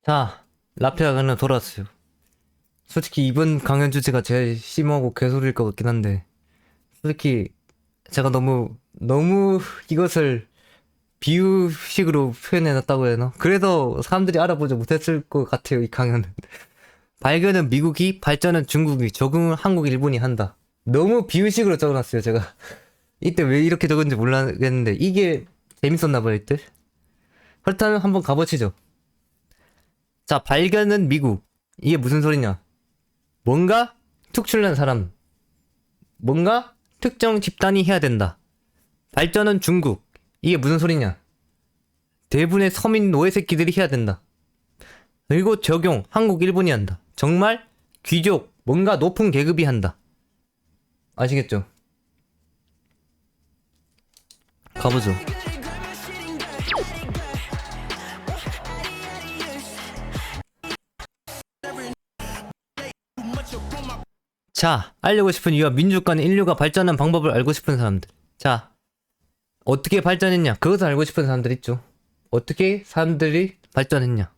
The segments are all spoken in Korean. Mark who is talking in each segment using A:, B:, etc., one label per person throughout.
A: 자, 라피아 강연 돌아왔어요. 솔직히 이번 강연 주제가 제일 심하고 개소리일 것 같긴 한데, 솔직히 제가 너무 이것을 비유식으로 표현해놨다고 해야 하나? 그래서 사람들이 알아보지 못했을 것 같아요, 이 강연은. 발견은 미국이, 발전은 중국이, 적응은 한국, 일본이 한다. 너무 비유식으로 적어놨어요, 제가. 이때 왜 이렇게 적은지 몰라겠는데, 이게 재밌었나봐요, 이때. 그렇다면 한번 가보시죠. 자, 발견은 미국. 이게 무슨 소리냐? 뭔가 특출난 사람, 뭔가 특정 집단이 해야 된다. 발전은 중국. 이게 무슨 소리냐? 대부분의 서민 노예 새끼들이 해야 된다. 그리고 적용, 한국, 일본이 한다. 정말 귀족, 뭔가 높은 계급이 한다. 아시겠죠? 가보죠. 자, 알려고 싶은 이유와 민주주의는 인류가 발전한 방법을 알고 싶은 사람들. 자, 어떻게 발전했냐? 그것을 알고 싶은 사람들 있죠. 어떻게 사람들이 발전했냐?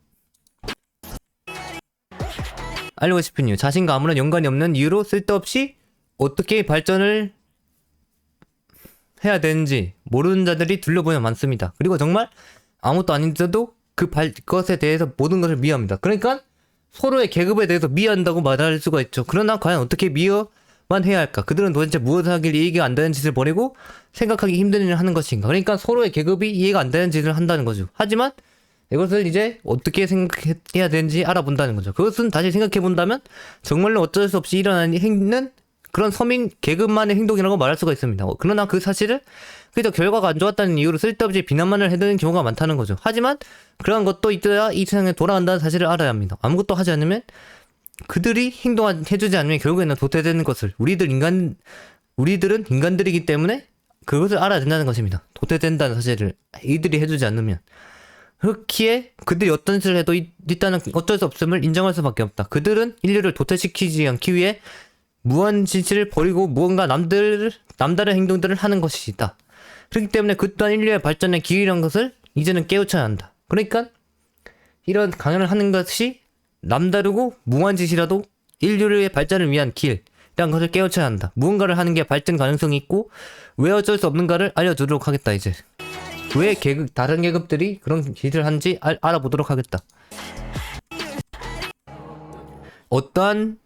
A: 알고 싶은 이유. 자신과 아무런 연관이 없는 이유로 쓸데없이 어떻게 발전을 해야 되는지 모르는 자들이 둘러보면 많습니다. 그리고 정말 아무것도 아닌데도 그것에 대해서 모든 것을 미워합니다. 그러니까 서로의 계급에 대해서 미워한다고 말할 수가 있죠. 그러나 과연 어떻게 미워만 해야 할까? 그들은 도대체 무엇을 하길 이해가 안 되는 짓을 벌이고 생각하기 힘든 일을 하는 것인가? 그러니까 서로의 계급이 이해가 안 되는 짓을 한다는 거죠. 하지만 이것을 이제 어떻게 생각해야 되는지 알아본다는 거죠. 그것은 다시 생각해본다면 정말로 어쩔 수 없이 일어나는 그런 서민 계급만의 행동이라고 말할 수가 있습니다. 그러나 그 사실을 그저 결과가 안 좋았다는 이유로 쓸데없이 비난만을 해대는 경우가 많다는 거죠. 하지만 그러한 것도 있어야 이 세상에 돌아간다는 사실을 알아야 합니다. 아무것도 하지 않으면 그들이 해주지 않으면 결국에는 도태되는 것을 우리들은 인간들이기 때문에 그것을 알아야 된다는 것입니다. 도태된다는 사실을 이들이 해주지 않으면. 그렇기에 그들이 어떤 짓을 해도 일단은 어쩔 수 없음을 인정할 수밖에 없다. 그들은 인류를 도태시키지 않기 위해 무한 진실을 버리고 무언가 남다른 행동들을 하는 것이다. 그렇기 때문에 그 또한 인류의 발전의 길이란 것을 이제는 깨우쳐야 한다. 그러니까 이런 강연을 하는 것이 남다르고 무한 짓이라도 인류의 발전을 위한 길이란 것을 깨우쳐야 한다. 무언가를 하는 게 발전 가능성이 있고 왜 어쩔 수 없는가를 알려주도록 하겠다. 이제 왜 다른 계급들이 그런 짓을 하는지 알아보도록 하겠다. 어떠한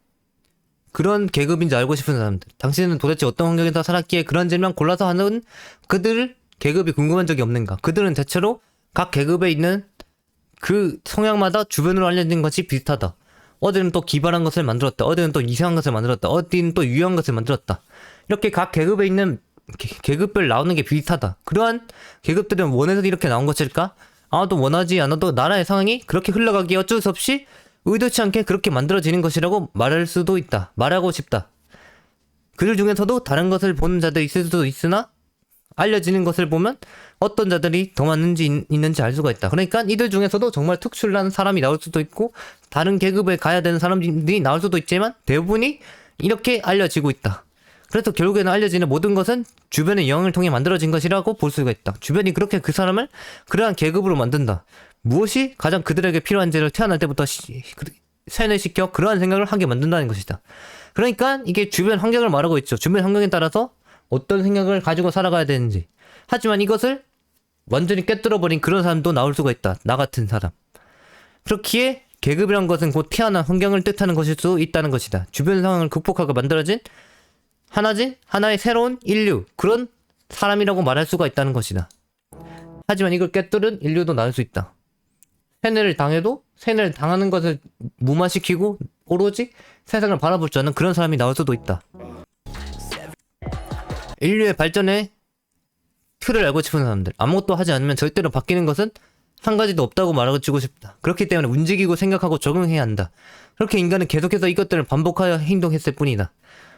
A: 그런 계급인지 알고 싶은 사람들. 당신은 도대체 어떤 환경에서 살았기에 그런 질문 골라서 하는 그들 계급이 궁금한 적이 없는가? 그들은 대체로 각 계급에 있는 그 성향마다 주변으로 알려진 것이 비슷하다. 어디는 또 기발한 것을 만들었다. 어디는 또 이상한 것을 만들었다. 어디는 또 유용한 것을 만들었다. 이렇게 각 계급에 있는 계급별 나오는 게 비슷하다. 그러한 계급들은 원해서 이렇게 나온 것일까? 아무도 원하지 않아도 나라의 상황이 그렇게 흘러가기에 어쩔 수 없이 의도치 않게 그렇게 만들어지는 것이라고 말할 수도 있다. 말하고 싶다. 그들 중에서도 다른 것을 보는 자들이 있을 수도 있으나 알려지는 것을 보면 어떤 자들이 더 많은지 있는지 알 수가 있다. 그러니까 이들 중에서도 정말 특출난 사람이 나올 수도 있고 다른 계급에 가야 되는 사람들이 나올 수도 있지만 대부분이 이렇게 알려지고 있다. 그래서 결국에는 알려지는 모든 것은 주변의 영향을 통해 만들어진 것이라고 볼 수가 있다. 주변이 그렇게 그 사람을 그러한 계급으로 만든다. 무엇이 가장 그들에게 필요한지를 태어날 때부터 세뇌시켜 그러한 생각을 하게 만든다는 것이다. 그러니까 이게 주변 환경을 말하고 있죠. 주변 환경에 따라서 어떤 생각을 가지고 살아가야 되는지. 하지만 이것을 완전히 깨뜨려버린 그런 사람도 나올 수가 있다. 나 같은 사람. 그렇기에 계급이란 것은 곧 태어난 환경을 뜻하는 것일 수 있다는 것이다. 주변 상황을 극복하고 만들어진 하나의 새로운 인류, 그런 사람이라고 말할 수가 있다는 것이다. 하지만 이걸 깨뜨린 인류도 나올 수 있다. 세뇌를 당해도 세뇌를 당하는 것을 무마시키고 오로지 세상을 바라볼 줄 아는 그런 사람이 나올 수도 있다. 인류의 발전의 틀을 알고 싶은 사람들. 아무것도 하지 않으면 절대로 바뀌는 것은 한 가지도 없다고 말해주고 싶다. 그렇기 때문에 움직이고 생각하고 적응해야 한다. 그렇게 인간은 계속해서 이것들을 반복하여 행동했을 뿐이다.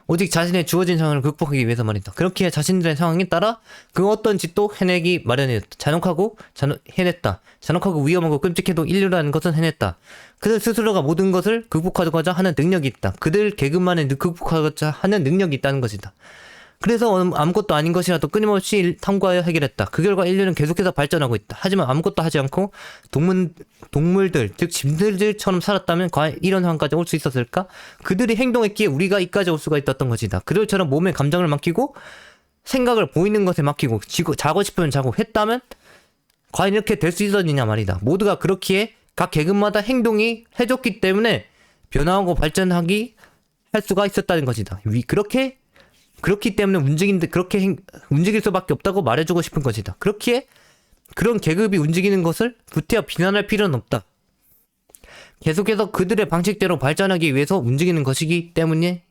A: 오직 자신의 주어진 상황을 극복하기 위해서 말이다. 그렇게 자신들의 상황에 따라 그 어떤 짓도 해내기 마련이었다. 해냈다. 잔혹하고 위험하고 끔찍해도 인류라는 것은 해냈다. 그들 스스로가 모든 것을 극복하고자 하는 능력이 있다. 그들 계급만의 극복하고자 하는 능력이 있다는 것이다. 그래서 아무것도 아닌 것이라도 끊임없이 탐구하여 해결했다. 그 결과 인류는 계속해서 발전하고 있다. 하지만 아무것도 하지 않고 동물들, 즉 짐들처럼 살았다면 과연 이런 상황까지 올 수 있었을까? 그들이 행동했기에 우리가 이까지 올 수가 있었던 것이다. 그들처럼 몸에 감정을 맡기고 생각을 보이는 것에 맡기고 자고 싶으면 자고 했다면 과연 이렇게 될 수 있었느냐 말이다. 모두가 그렇기에 각 계급마다 행동이 해줬기 때문에 변화하고 발전하기 할 수가 있었다는 것이다. 그렇기 때문에 움직일 수밖에 없다고 말해주고 싶은 것이다. 그렇기에 그런 계급이 움직이는 것을 구태여 비난할 필요는 없다. 계속해서 그들의 방식대로 발전하기 위해서 움직이는 것이기 때문에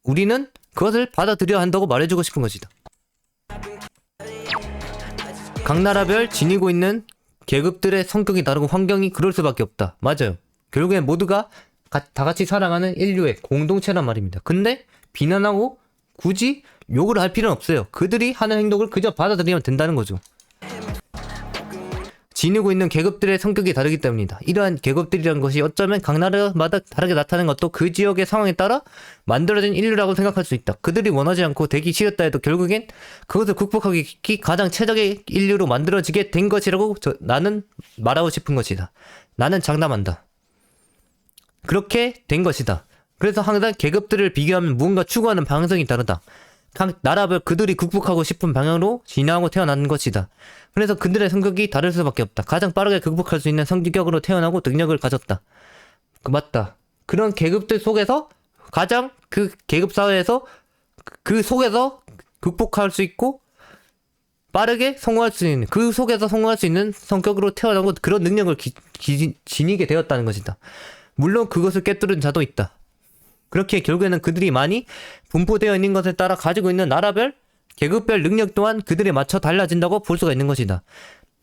A: 우리는 그것을 받아들여야 한다고 말해주고 싶은 것이다. 각 나라별 지니고 있는 계급들의 성격이 다르고 환경이 그럴 수밖에 없다. 맞아요. 결국엔 모두가 다 같이 살아가는 인류의 공동체란 말입니다. 근데 비난하고 굳이 욕을 할 필요는 없어요. 그들이 하는 행동을 그저 받아들이면 된다는 거죠. 지니고 있는 계급들의 성격이 다르기 때문이다. 이러한 계급들이란 것이 어쩌면 각 나라마다 다르게 나타나는 것도 그 지역의 상황에 따라 만들어진 인류라고 생각할 수 있다. 그들이 원하지 않고 되기 싫었다 해도 결국엔 그것을 극복하기 가장 최적의 인류로 만들어지게 된 것이라고 나는 말하고 싶은 것이다. 나는 장담한다. 그렇게 된 것이다. 그래서 항상 계급들을 비교하면 무언가 추구하는 방향성이 다르다. 각 나라별 그들이 극복하고 싶은 방향으로 진화하고 태어난 것이다. 그래서 그들의 성격이 다를 수밖에 없다. 가장 빠르게 극복할 수 있는 성격으로 태어나고 능력을 가졌다. 맞다. 그런 계급들 속에서 가장 그 계급 사회에서 그 속에서 극복할 수 있고 빠르게 성공할 수 있는 그 속에서 성공할 수 있는 성격으로 태어나고 그런 능력을 지니게 되었다는 것이다. 물론 그것을 깨뜨린 자도 있다. 그렇게 결국에는 그들이 많이 분포되어 있는 것에 따라 가지고 있는 나라별, 계급별 능력 또한 그들에 맞춰 달라진다고 볼 수가 있는 것이다.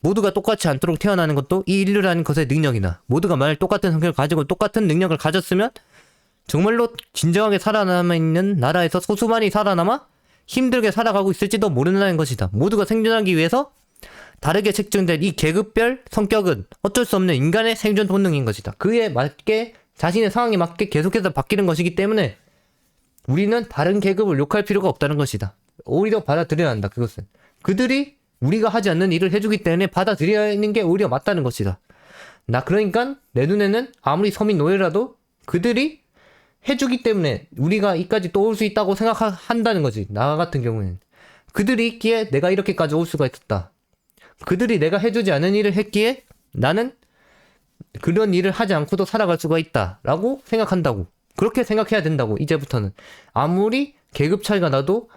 A: 모두가 똑같지 않도록 태어나는 것도 이 인류라는 것의 능력이다. 모두가 만약 똑같은 성격을 가지고 똑같은 능력을 가졌으면 정말로 진정하게 살아남아있는 나라에서 소수만이 살아남아 힘들게 살아가고 있을지도 모른다는 것이다. 모두가 생존하기 위해서 다르게 책정된 이 계급별 성격은 어쩔 수 없는 인간의 생존 본능인 것이다. 그에 맞게 자신의 상황에 맞게 계속해서 바뀌는 것이기 때문에 우리는 다른 계급을 욕할 필요가 없다는 것이다. 오히려 받아들여야 한다. 그것은 그들이 우리가 하지 않는 일을 해주기 때문에 받아들여야 하는 게 오히려 맞다는 것이다. 그러니까 내 눈에는 아무리 서민 노예라도 그들이 해주기 때문에 우리가 이까지 또 올 수 있다고 생각한다는 거지. 나 같은 경우에는 그들이 있기에 내가 이렇게까지 올 수가 있었다. 그들이 내가 해주지 않은 일을 했기에 나는 그런 일을 하지 않고도 살아갈 수가 있다 라고 생각한다고. 그렇게 생각해야 된다고. 이제부터는 아무리 계급 차이가 나도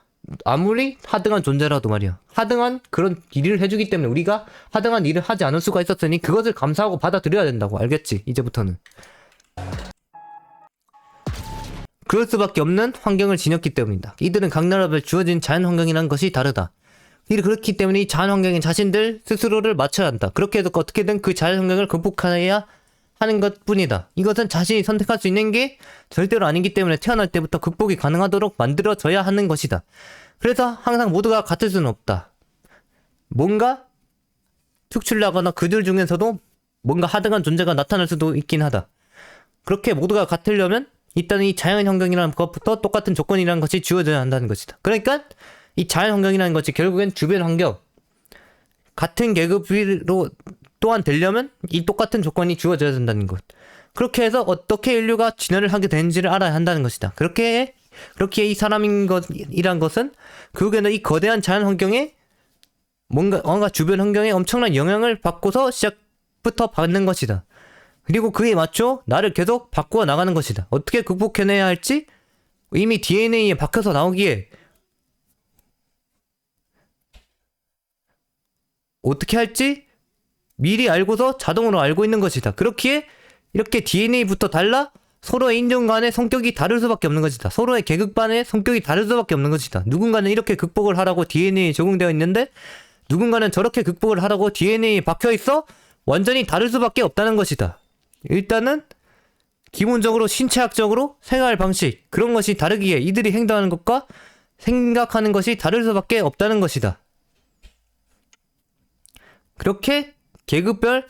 A: 아무리 하등한 존재라도 말이야. 하등한 그런 일을 해주기 때문에 우리가 하등한 일을 하지 않을 수가 있었으니 그것을 감사하고 받아들여야 된다고. 알겠지? 이제부터는 그럴 수밖에 없는 환경을 지녔기 때문이다. 이들은 각 나라별 주어진 자연 환경이라는 것이 다르다. 그렇기 때문에 이 자연 환경에 자신들 스스로를 맞춰야 한다. 그렇게 해서 어떻게든 그 자연 환경을 극복해야 하는 것 뿐이다. 이것은 자신이 선택할 수 있는 게 절대로 아니기 때문에 태어날 때부터 극복이 가능하도록 만들어져야 하는 것이다. 그래서 항상 모두가 같을 수는 없다. 뭔가 특출나거나 그들 중에서도 뭔가 하등한 존재가 나타날 수도 있긴 하다. 그렇게 모두가 같으려면 일단 이 자연 환경이라는 것부터 똑같은 조건이라는 것이 주어져야 한다는 것이다. 그러니까 이 자연 환경이라는 것이 결국엔 주변 환경, 같은 계급으로 또한 되려면 이 똑같은 조건이 주어져야 된다는 것. 그렇게 해서 어떻게 인류가 진화를 하게 되는지를 알아야 한다는 것이다. 그렇게 이 사람이란 것은 결국에는 이 거대한 자연 환경에 뭔가 주변 환경에 엄청난 영향을 받고서 시작부터 받는 것이다. 그리고 그에 맞춰 나를 계속 바꾸어 나가는 것이다. 어떻게 극복해내야 할지 이미 DNA에 박혀서 나오기에 어떻게 할지 미리 알고서 자동으로 알고 있는 것이다. 그렇기에 이렇게 DNA부터 달라 서로의 인종 간의 성격이 다를 수밖에 없는 것이다. 서로의 계급 간의 성격이 다를 수밖에 없는 것이다. 누군가는 이렇게 극복을 하라고 DNA에 적용되어 있는데 누군가는 저렇게 극복을 하라고 DNA에 박혀있어 완전히 다를 수밖에 없다는 것이다. 일단은 기본적으로 신체학적으로 생활 방식 그런 것이 다르기에 이들이 행동하는 것과 생각하는 것이 다를 수밖에 없다는 것이다. 그렇게 계급별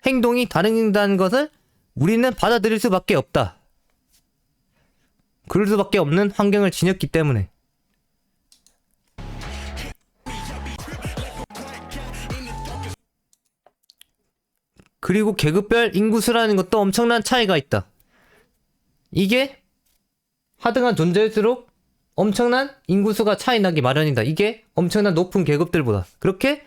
A: 행동이 다르다는 것을 우리는 받아들일 수밖에 없다. 그럴 수밖에 없는 환경을 지녔기 때문에. 그리고 계급별 인구수라는 것도 엄청난 차이가 있다. 이게 하등한 존재일수록 엄청난 인구수가 차이 나기 마련이다. 이게 엄청난 높은 계급들보다. 그렇게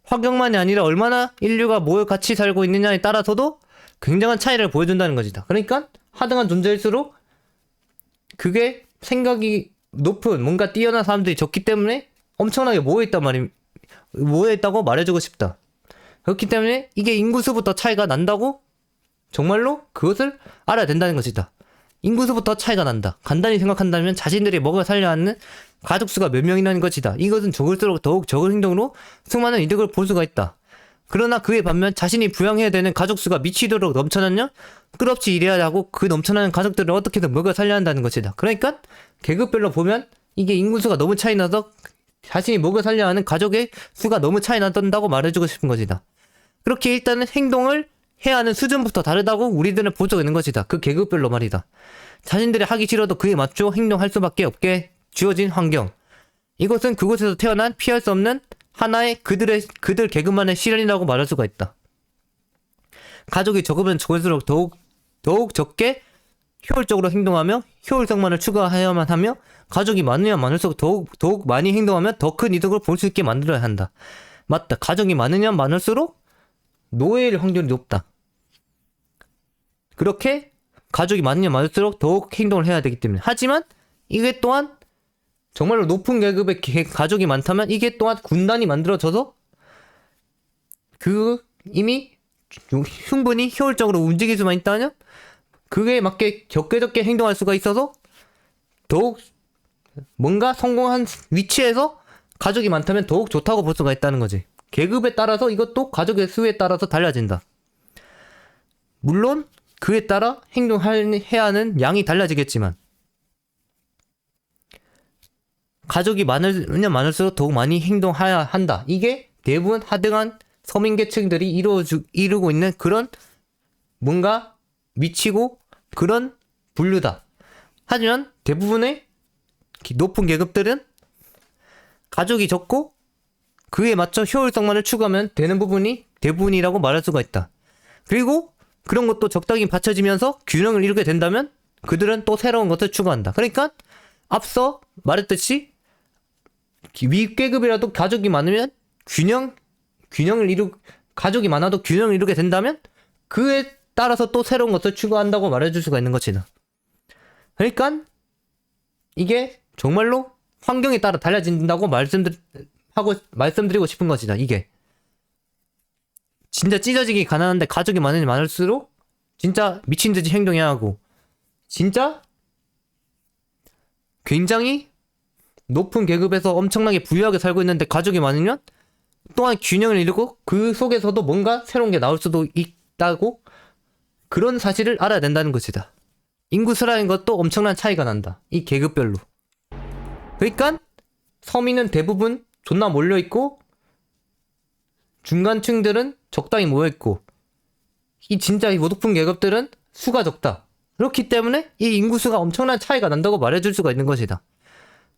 A: 환경만이 아니라 얼마나 인류가 뭘 같이 살고 있느냐에 따라서도 굉장한 차이를 보여준다는 것이다. 그러니까 하등한 존재일수록 그게 생각이 높은 뭔가 뛰어난 사람들이 적기 때문에 엄청나게 모여있다고 말해주고 싶다. 그렇기 때문에 이게 인구수부터 차이가 난다고 정말로 그것을 알아야 된다는 것이다. 인구수부터 차이가 난다. 간단히 생각한다면 자신들이 먹여 살려야 하는 가족수가 몇 명이라는 것이다. 이것은 적을수록 더욱 적은 행동으로 수많은 이득을 볼 수가 있다. 그러나 그에 반면 자신이 부양해야 되는 가족수가 미치도록 넘쳐나면 끝없이 일해야 하고 그 넘쳐나는 가족들을 어떻게든 먹여 살려야 한다는 것이다. 그러니까 계급별로 보면 이게 인구수가 너무 차이 나서 자신이 먹여 살려야 하는 가족의 수가 너무 차이 난다고 말해주고 싶은 것이다. 그렇게 일단은 행동을 해야 하는 수준부터 다르다고 우리들은 볼 수가 있는 것이다. 그 계급별로 말이다. 자신들이 하기 싫어도 그에 맞춰 행동할 수밖에 없게 주어진 환경. 이것은 그곳에서 태어난 피할 수 없는 하나의 그들 계급만의 시련이라고 말할 수가 있다. 가족이 적으면 적을수록 더욱 적게 효율적으로 행동하며 효율성만을 추구해야만 하며 가족이 많으면 많을수록 더욱 많이 행동하며 더 큰 이득을 볼 수 있게 만들어야 한다. 맞다. 가족이 많으면 많을수록 노예일 확률이 높다. 그렇게 가족이 많으면 많을수록 더욱 행동을 해야 되기 때문에. 하지만 이게 또한 정말로 높은 계급의 가족이 많다면 이게 또한 군단이 만들어져서 이미 충분히 효율적으로 움직일 수만 있다면 그에 맞게 적게 행동할 수가 있어서 더욱 뭔가 성공한 위치에서 가족이 많다면 더욱 좋다고 볼 수가 있다는 거지. 계급에 따라서 이것도 가족의 수에 따라서 달라진다. 물론 그에 따라 행동해야 하는 양이 달라지겠지만 가족이 많으면 많을수록 더욱 많이 행동해야 한다. 이게 대부분 하등한 서민계층들이 이루고 있는 그런 뭔가 미치고 그런 분류다. 하지만 대부분의 높은 계급들은 가족이 적고 그에 맞춰 효율성만을 추구하면 되는 부분이 대부분이라고 말할 수가 있다. 그리고 그런 것도 적당히 받쳐지면서 균형을 이루게 된다면 그들은 또 새로운 것을 추구한다. 그러니까 앞서 말했듯이 윗계급이라도 가족이 많으면 가족이 많아도 균형을 이루게 된다면 그에 따라서 또 새로운 것을 추구한다고 말해줄 수가 있는 것이다. 그러니까 이게 정말로 환경에 따라 달라진다고 말씀드리고 싶은 것이다. 이게 진짜 찢어지기 가난한데 가족이 많으면 많을수록 진짜 미친듯이 행동해야 하고 진짜 굉장히 높은 계급에서 엄청나게 부유하게 살고 있는데 가족이 많으면 또한 균형을 이루고 그 속에서도 뭔가 새로운 게 나올 수도 있다고 그런 사실을 알아야 된다는 것이다. 인구수라는 것도 엄청난 차이가 난다. 이 계급별로. 그러니까 서민은 대부분 존나 몰려있고 중간층들은 적당히 모여있고 이 진짜 이 높은 계급들은 수가 적다. 그렇기 때문에 이 인구수가 엄청난 차이가 난다고 말해줄 수가 있는 것이다.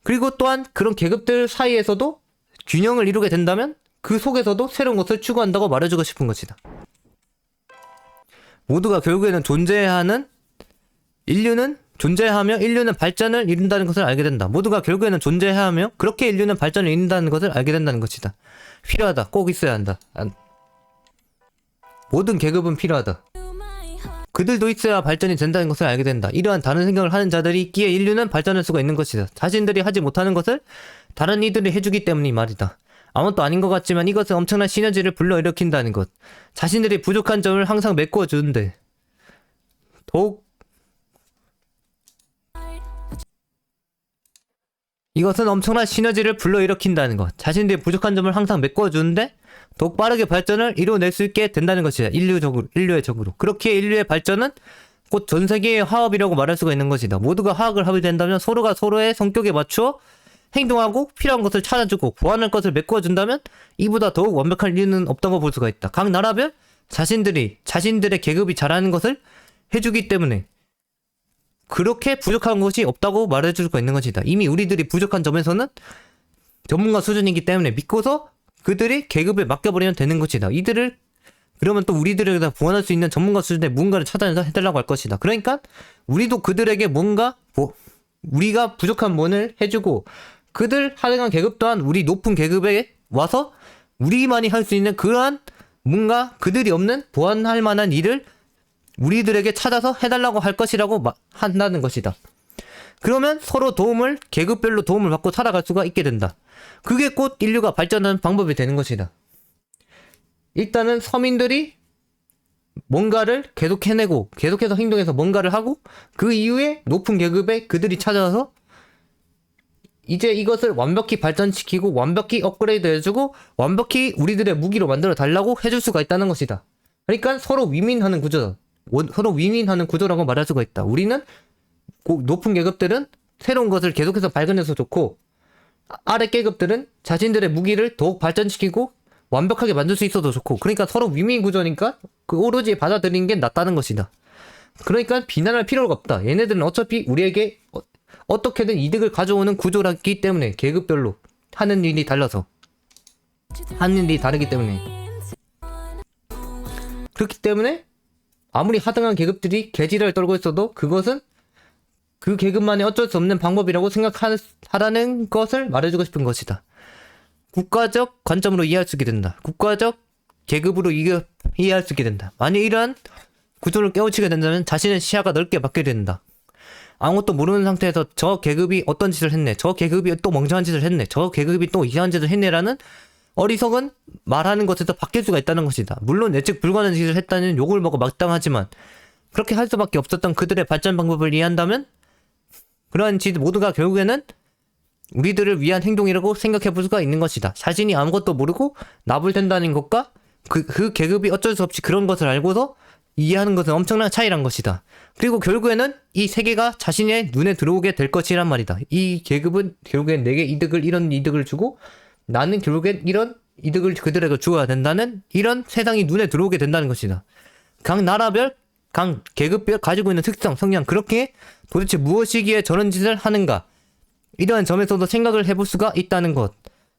A: 그리고 또한 그런 계급들 사이에서도 균형을 이루게 된다면 그 속에서도 새로운 것을 추구한다고 말해주고 싶은 것이다. 모두가 결국에는 존재하며 인류는 발전을 이룬다는 것을 알게 된다. 모두가 결국에는 존재하며 그렇게 인류는 발전을 이룬다는 것을 알게 된다는 것이다. 필요하다. 꼭 있어야 한다. 모든 계급은 필요하다. 그들도 있어야 발전이 된다는 것을 알게 된다. 이러한 다른 생각을 하는 자들이 있기에 인류는 발전할 수가 있는 것이다. 자신들이 하지 못하는 것을 다른 이들이 해주기 때문이 말이다. 아무것도 아닌 것 같지만 이것은 엄청난 시너지를 불러일으킨다는 것. 자신들이 부족한 점을 항상 메꿔주는데 이것은 엄청난 시너지를 불러일으킨다는 것. 자신들이 부족한 점을 항상 메꿔주는데 더욱 빠르게 발전을 이뤄낼 수 있게 된다는 것이다. 인류의 적으로. 그렇기에 인류의 발전은 곧 전 세계의 화합이라고 말할 수가 있는 것이다. 모두가 화합을 하게 된다면 서로가 서로의 성격에 맞추어 행동하고 필요한 것을 찾아주고 보완할 것을 메꿔준다면 이보다 더욱 완벽한 이유는 없다고 볼 수가 있다. 각 나라별 자신들의 계급이 잘하는 것을 해주기 때문에 그렇게 부족한 것이 없다고 말해줄 수가 있는 것이다. 이미 우리들이 부족한 점에서는 전문가 수준이기 때문에 믿고서 그들이 계급을 맡겨버리면 되는 것이다. 이들을 그러면 또 우리들에게 보완할 수 있는 전문가 수준의 무언가를 찾아내서 해달라고 할 것이다. 그러니까 우리도 그들에게 뭔가 우리가 부족한 면을 해주고 그들 하등한 계급 또한 우리 높은 계급에 와서 우리만이 할 수 있는 그러한 뭔가 그들이 없는 보완할 만한 일을 우리들에게 찾아서 해달라고 할 것이라고 한다는 것이다. 그러면 서로 계급별로 도움을 받고 살아갈 수가 있게 된다. 그게 곧 인류가 발전하는 방법이 되는 것이다. 일단은 서민들이 뭔가를 계속 해내고 계속해서 행동해서 뭔가를 하고 그 이후에 높은 계급에 그들이 찾아와서 이제 이것을 완벽히 발전시키고 완벽히 업그레이드 해주고 완벽히 우리들의 무기로 만들어 달라고 해줄 수가 있다는 것이다. 그러니까 서로 윈윈하는 구조다. 서로 윈윈하는 구조라고 말할 수가 있다. 우리는 높은 계급들은 새로운 것을 계속해서 발견해서 좋고 아래 계급들은 자신들의 무기를 더욱 발전시키고 완벽하게 만들 수 있어도 좋고 그러니까 서로 윈윈 구조니까 그 오로지 받아들이는 게 낫다는 것이다. 그러니까 비난할 필요가 없다. 얘네들은 어차피 우리에게 어떻게든 이득을 가져오는 구조라기 때문에 계급별로 하는 일이 달라서 하는 일이 다르기 때문에 그렇기 때문에 아무리 하등한 계급들이 개지랄 떨고 있어도 그것은 그 계급만의 어쩔 수 없는 방법이라고 생각하라는 것을 말해주고 싶은 것이다. 국가적 관점으로 이해할 수 있게 된다. 국가적 계급으로 이해할 수 있게 된다. 만약 이러한 구조를 깨우치게 된다면 자신의 시야가 넓게 받게 된다. 아무것도 모르는 상태에서 저 계급이 어떤 짓을 했네, 저 계급이 또 멍청한 짓을 했네, 저 계급이 또 이상한 짓을 했네라는 어리석은 말하는 것에서 바뀔 수가 있다는 것이다. 물론 예측 불가능한 짓을 했다는 욕을 먹어 마땅하지만 그렇게 할 수밖에 없었던 그들의 발전 방법을 이해한다면 그러한 짓 모두가 결국에는 우리들을 위한 행동이라고 생각해 볼 수가 있는 것이다. 자신이 아무것도 모르고 나불된다는 것과 그 계급이 어쩔 수 없이 그런 것을 알고서 이해하는 것은 엄청난 차이란 것이다. 그리고 결국에는 이 세계가 자신의 눈에 들어오게 될 것이란 말이다. 이 계급은 결국엔 내게 이런 이득을 주고 나는 결국엔 이런 이득을 그들에게 주어야 된다는 이런 세상이 눈에 들어오게 된다는 것이다. 각 나라별, 각 계급별 가지고 있는 특성, 성향 그렇게 도대체 무엇이기에 저런 짓을 하는가 이러한 점에서도 생각을 해볼 수가 있다는 것.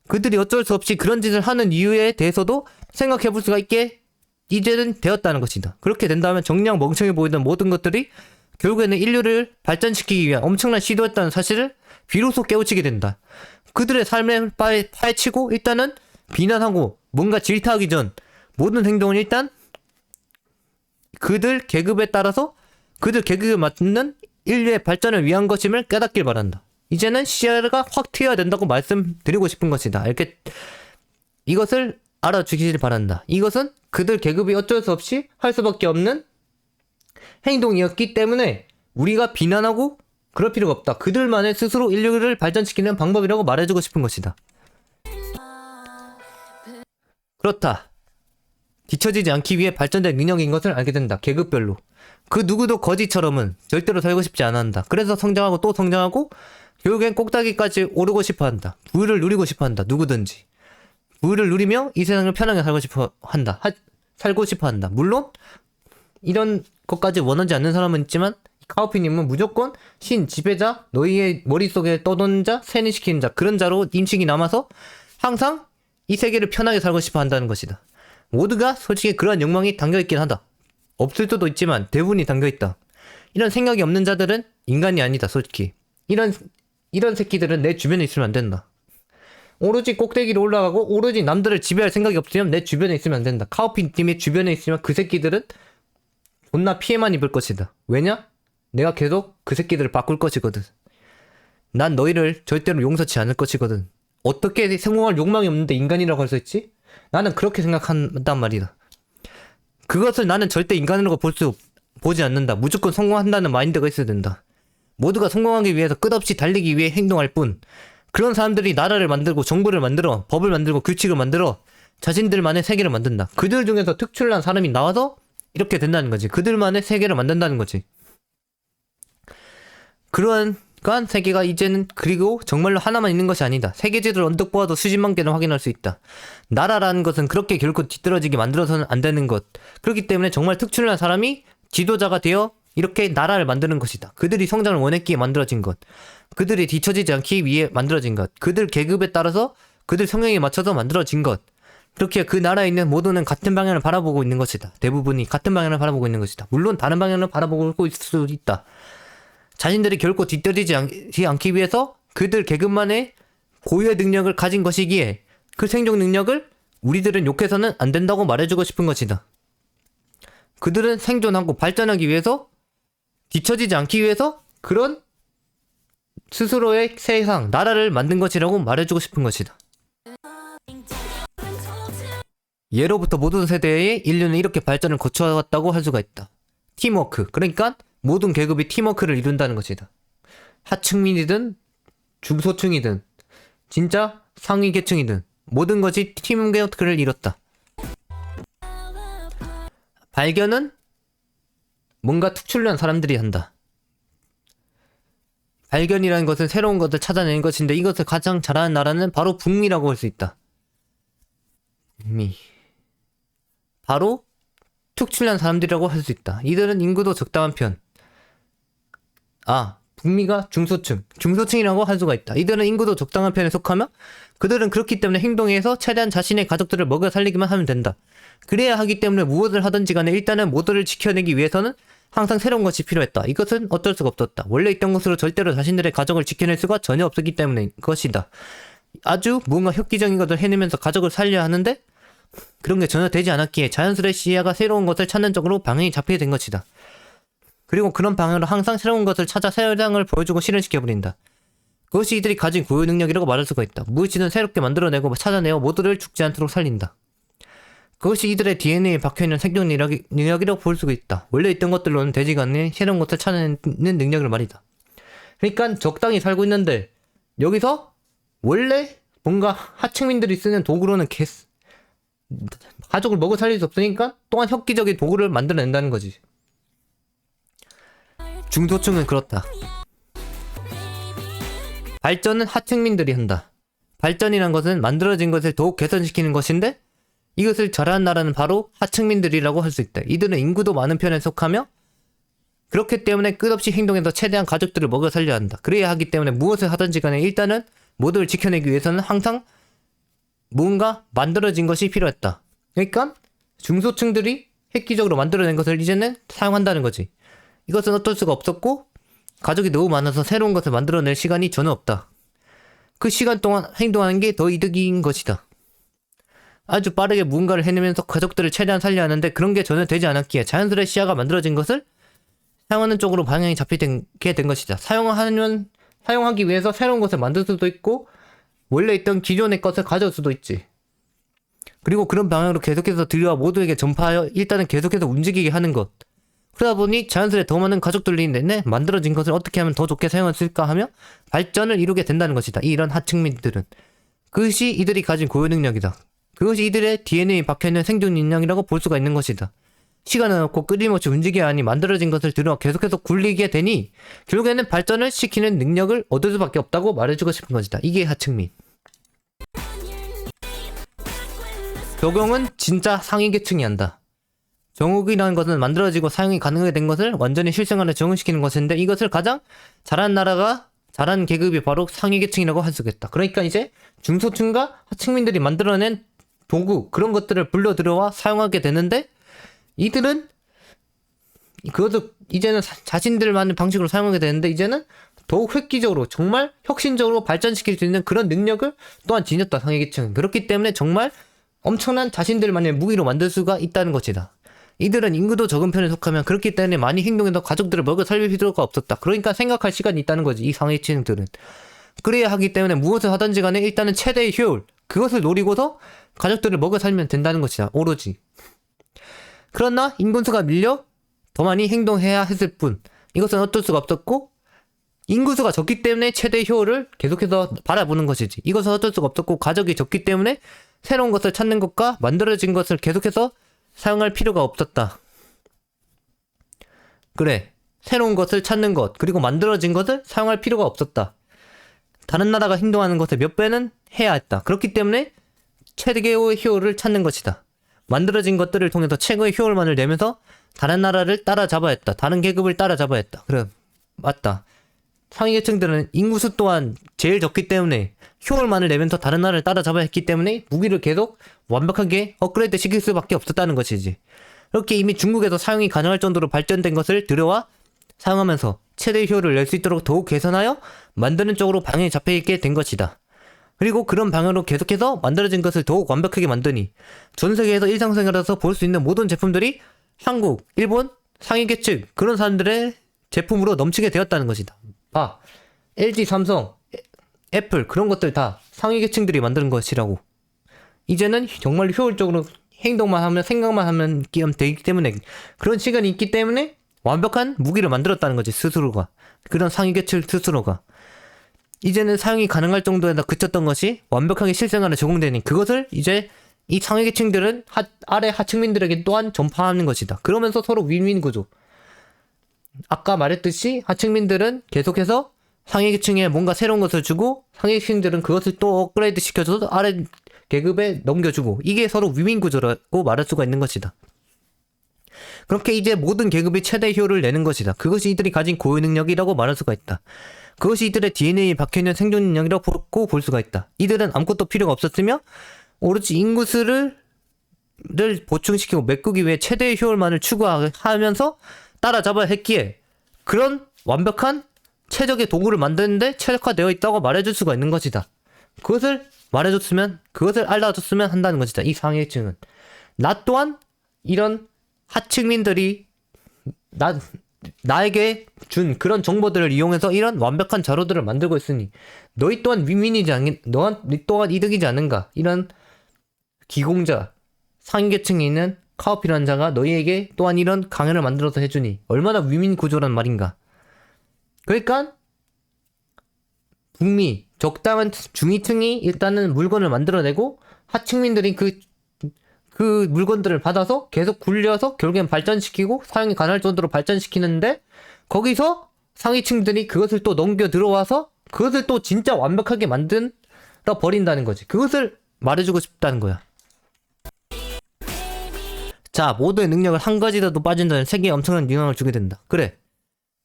A: 그들이 어쩔 수 없이 그런 짓을 하는 이유에 대해서도 생각해 볼 수가 있게 이제는 되었다는 것이다. 그렇게 된다면 정녕 멍청해 보이던 모든 것들이 결국에는 인류를 발전시키기 위한 엄청난 시도였다는 사실을 비로소 깨우치게 된다. 그들의 삶을 파헤치고 일단은 비난하고 뭔가 질타하기 전 모든 행동은 일단 그들 계급에 따라서 그들 계급에 맞는 인류의 발전을 위한 것임을 깨닫길 바란다. 이제는 시야가 확 트여야 된다고 말씀드리고 싶은 것이다. 이렇게 이것을 알아주시길 바란다. 이것은 그들 계급이 어쩔 수 없이 할 수밖에 없는 행동이었기 때문에 우리가 비난하고 그럴 필요가 없다. 그들만의 스스로 인류를 발전시키는 방법이라고 말해주고 싶은 것이다. 그렇다. 뒤처지지 않기 위해 발전된 능력인 것을 알게 된다. 계급별로. 그 누구도 거지처럼은 절대로 살고 싶지 않아 한다. 그래서 성장하고 또 성장하고 결국엔 꼭다기까지 오르고 싶어 한다. 부유를 누리고 싶어 한다. 누구든지. 부유를 누리며 이 세상을 편하게 살고 싶어 한다. 살고 싶어 한다. 물론 이런 것까지 원하지 않는 사람은 있지만 카오피님은 무조건 신, 지배자, 너희의 머릿속에 떠도는 자, 세뇌시키는 자 그런 자로 인식이 남아서 항상 이 세계를 편하게 살고 싶어 한다는 것이다. 모두가 솔직히 그런 욕망이 담겨있긴 하다. 없을 수도 있지만 대부분이 담겨있다. 이런 생각이 없는 자들은 인간이 아니다. 솔직히 이런 새끼들은 내 주변에 있으면 안 된다. 오로지 꼭대기로 올라가고 오로지 남들을 지배할 생각이 없으면 내 주변에 있으면 안 된다. 카오피님의 주변에 있으면 그 새끼들은 존나 피해만 입을 것이다. 왜냐? 내가 계속 그 새끼들을 바꿀 것이거든. 난 너희를 절대로 용서치 않을 것이거든. 어떻게 성공할 욕망이 없는데 인간이라고 할 수 있지? 나는 그렇게 생각한단 말이다. 그것을 나는 절대 인간으로 보지 않는다. 무조건 성공한다는 마인드가 있어야 된다. 모두가 성공하기 위해서 끝없이 달리기 위해 행동할 뿐 그런 사람들이 나라를 만들고 정부를 만들어 법을 만들고 규칙을 만들어 자신들만의 세계를 만든다. 그들 중에서 특출난 사람이 나와서 이렇게 된다는 거지. 그들만의 세계를 만든다는 거지. 그러한 세계가 이제는 그리고 정말로 하나만 있는 것이 아니다. 세계 지도를 언뜻 보아도 수십만 개를 확인할 수 있다. 나라라는 것은 그렇게 결코 뒤떨어지게 만들어서는 안 되는 것. 그렇기 때문에 정말 특출난 사람이 지도자가 되어 이렇게 나라를 만드는 것이다. 그들이 성장을 원했기에 만들어진 것. 그들이 뒤처지지 않기 위해 만들어진 것. 그들 계급에 따라서 그들 성향에 맞춰서 만들어진 것. 그렇게 그 나라에 있는 모두는 같은 방향을 바라보고 있는 것이다. 대부분이 같은 방향을 바라보고 있는 것이다. 물론 다른 방향을 바라보고 있을 수도 있다. 자신들이 결코 뒤처지지 않기 위해서 그들 계급만의 고유의 능력을 가진 것이기에 그 생존 능력을 우리들은 욕해서는 안 된다고 말해주고 싶은 것이다. 그들은 생존하고 발전하기 위해서 뒤처지지 않기 위해서 그런 스스로의 세상, 나라를 만든 것이라고 말해주고 싶은 것이다. 예로부터 모든 세대에 인류는 이렇게 발전을 거쳐왔다고 할 수가 있다. 팀워크, 그러니까 모든 계급이 팀워크를 이룬다는 것이다. 하층민이든 중소층이든 진짜 상위 계층이든 모든 것이 팀워크를 이뤘다. 발견은 뭔가 특출난 사람들이 한다. 발견이라는 것은 새로운 것을 찾아내는 것인데 이것을 가장 잘하는 나라는 바로 북미라고 할 수 있다. 북미. 바로 특출난 사람들이라고 할 수 있다. 이들은 인구도 적당한 편. 북미가 중소층이라고 할 수가 있다. 이들은 인구도 적당한 편에 속하며 그들은 그렇기 때문에 행동에서 최대한 자신의 가족들을 먹여 살리기만 하면 된다. 그래야 하기 때문에 무엇을 하든지 간에 일단은 모두를 지켜내기 위해서는 항상 새로운 것이 필요했다. 이것은 어쩔 수가 없었다. 원래 있던 것으로 절대로 자신들의 가족을 지켜낼 수가 전혀 없었기 때문인 것이다. 아주 뭔가 획기적인 것을 해내면서 가족을 살려야 하는데 그런 게 전혀 되지 않았기에 자연스레 시야가 새로운 것을 찾는 쪽으로 방향이 잡히게 된 것이다. 그리고 그런 방향으로 항상 새로운 것을 찾아 세상을 보여주고 실현시켜버린다. 그것이 이들이 가진 고유 능력이라고 말할 수가 있다. 무엇이든 새롭게 만들어내고 찾아내어 모두를 죽지 않도록 살린다. 그것이 이들의 DNA에 박혀있는 생존 능력이라고 볼 수가 있다. 원래 있던 것들로는 되지가 않는 새로운 것을 찾아내는 능력을 말이다. 그러니까 적당히 살고 있는데 여기서 원래 뭔가 하층민들이 쓰는 도구로는 가족을 먹여 살릴 수 없으니까 또한 획기적인 도구를 만들어낸다는 거지. 중소층은 그렇다. 발전은 하층민들이 한다. 발전이란 것은 만들어진 것을 더욱 개선시키는 것인데 이것을 잘하는 나라는 바로 하층민들이라고 할 수 있다. 이들은 인구도 많은 편에 속하며 그렇기 때문에 끝없이 행동해서 최대한 가족들을 먹여 살려야 한다. 그래야 하기 때문에 무엇을 하든지 간에 일단은 모두를 지켜내기 위해서는 항상 뭔가 만들어진 것이 필요했다. 그러니까 중소층들이 획기적으로 만들어낸 것을 이제는 사용한다는 거지. 이것은 어쩔 수가 없었고 가족이 너무 많아서 새로운 것을 만들어낼 시간이 전혀 없다. 그 시간 동안 행동하는 게 더 이득인 것이다. 아주 빠르게 무언가를 해내면서 가족들을 최대한 살려야 하는데 그런 게 전혀 되지 않았기에 자연스레 시야가 만들어진 것을 사용하는 쪽으로 방향이 잡히게 된 것이다. 사용하기 위해서 새로운 것을 만들 수도 있고 원래 있던 기존의 것을 가져올 수도 있지. 그리고 그런 방향으로 계속해서 들여와 모두에게 전파하여 일단은 계속해서 움직이게 하는 것. 그러다 보니 자연스레 더 많은 가족들이 내내 만들어진 것을 어떻게 하면 더 좋게 사용할 수 있을까 하며 발전을 이루게 된다는 것이다. 이런 하층민들은. 그것이 이들이 가진 고유 능력이다. 그것이 이들의 DNA에 박혀있는 생존 능력이라고 볼 수가 있는 것이다. 시간은 없고 끊임없이 움직여야 하니 만들어진 것을 들여와 계속해서 굴리게 되니 결국에는 발전을 시키는 능력을 얻을 수밖에 없다고 말해주고 싶은 것이다. 이게 하층민. 적용은 진짜 상위 계층이 한다. 정옥이라는 것은 만들어지고 사용이 가능하게 된 것을 완전히 실생활에 적용시키는 것인데 이것을 가장 잘하는 나라가 잘하는 계급이 바로 상위 계층이라고 할 수가 있다. 그러니까 이제 중소층과 하층민들이 만들어낸 도구 그런 것들을 불러들여와 사용하게 되는데 이들은 그것도 이제는 자신들만의 방식으로 사용하게 되는데 이제는 더욱 획기적으로 정말 혁신적으로 발전시킬 수 있는 그런 능력을 또한 지녔다. 상위 계층은. 그렇기 때문에 정말 엄청난 자신들만의 무기로 만들 수가 있다는 것이다. 이들은 인구도 적은 편에 속하면 그렇기 때문에 많이 행동해서 가족들을 먹여 살릴 필요가 없었다. 그러니까 생각할 시간이 있다는 거지. 이 상위 계층들은. 그래야 하기 때문에 무엇을 하든지 간에 일단은 최대의 효율 그것을 노리고서 가족들을 먹여 살면 된다는 것이다. 오로지. 그러나 인구수가 밀려 더 많이 행동해야 했을 뿐 이것은 어쩔 수가 없었고 인구수가 적기 때문에 최대의 효율을 계속해서 바라보는 것이지. 이것은 어쩔 수가 없었고 가족이 적기 때문에 새로운 것을 찾는 것과 만들어진 것을 계속해서 사용할 필요가 없었다. 그래. 새로운 것을 찾는 것 그리고 만들어진 것을 사용할 필요가 없었다. 다른 나라가 행동하는 것의 몇 배는 해야 했다. 그렇기 때문에 최대의 효율을 찾는 것이다. 만들어진 것들을 통해서 최고의 효율만을 내면서 다른 나라를 따라잡아야 했다. 다른 계급을 따라잡아야 했다. 그래, 맞다. 상위계층들은 인구수 또한 제일 적기 때문에 효율만을 내면서 다른 나라를 따라잡아야 했기 때문에 무기를 계속 완벽하게 업그레이드 시킬 수밖에 없었다는 것이지. 이렇게 이미 중국에서 사용이 가능할 정도로 발전된 것을 들여와 사용하면서 최대의 효율을 낼 수 있도록 더욱 개선하여 만드는 쪽으로 방향이 잡혀있게 된 것이다. 그리고 그런 방향으로 계속해서 만들어진 것을 더욱 완벽하게 만드니 전 세계에서 일상생활에서 볼 수 있는 모든 제품들이 한국, 일본, 상위계층 그런 사람들의 제품으로 넘치게 되었다는 것이다. 봐, LG, 삼성, 애플 그런 것들 다 상위계층들이 만드는 것이라고. 이제는 정말 효율적으로 행동만 하면 생각만 하면 되기 때문에 그런 시간이 있기 때문에 완벽한 무기를 만들었다는 거지. 스스로가. 그런 상위계층 스스로가. 이제는 사용이 가능할 정도에다 그쳤던 것이 완벽하게 실생활에 적용되니 그것을 이제 이 상위계층들은 아래 하층민들에게 또한 전파하는 것이다. 그러면서 서로 윈윈 구조. 아까 말했듯이 하층민들은 계속해서 상위계층에 뭔가 새로운 것을 주고 상위계층들은 그것을 또 업그레이드 시켜줘서 아래 계급에 넘겨주고 이게 서로 윈윈 구조라고 말할 수가 있는 것이다. 그렇게 이제 모든 계급이 최대 효율을 내는 것이다. 그것이 이들이 가진 고유 능력이라고 말할 수가 있다. 그것이 이들의 DNA에 박혀있는 생존 능력이라고 볼 수가 있다. 이들은 아무것도 필요가 없었으며 오로지 인구수를 보충시키고 메꾸기 위해 최대의 효율만을 추구하면서 따라잡아야 했기에 그런 완벽한 최적의 도구를 만드는데 최적화되어 있다고 말해줄 수가 있는 것이다. 그것을 말해줬으면, 그것을 알려줬으면 한다는 것이다. 이 상위층은. 나 또한 이런 하층민들이 나에게 준 그런 정보들을 이용해서 이런 완벽한 자료들을 만들고 있으니 너희 또한 윈윈이지 너희 또한 이득이지 않은가. 이런 기공자, 상위계층에 있는 카오피라는 자가 너희에게 또한 이런 강연을 만들어서 해주니 얼마나 윈윈 구조란 말인가. 그러니까 북미, 적당한 중위층이 일단은 물건을 만들어내고 하층민들이 그 물건들을 받아서 계속 굴려서 결국엔 발전시키고 사용이 가능할 정도로 발전시키는데 거기서 상위층들이 그것을 또 넘겨 들어와서 그것을 또 진짜 완벽하게 만들어 버린다는 거지. 그것을 말해주고 싶다는 거야. 자, 모두의 능력을 한 가지라도 빠진다면 세계에 엄청난 영향을 주게 된다. 그래.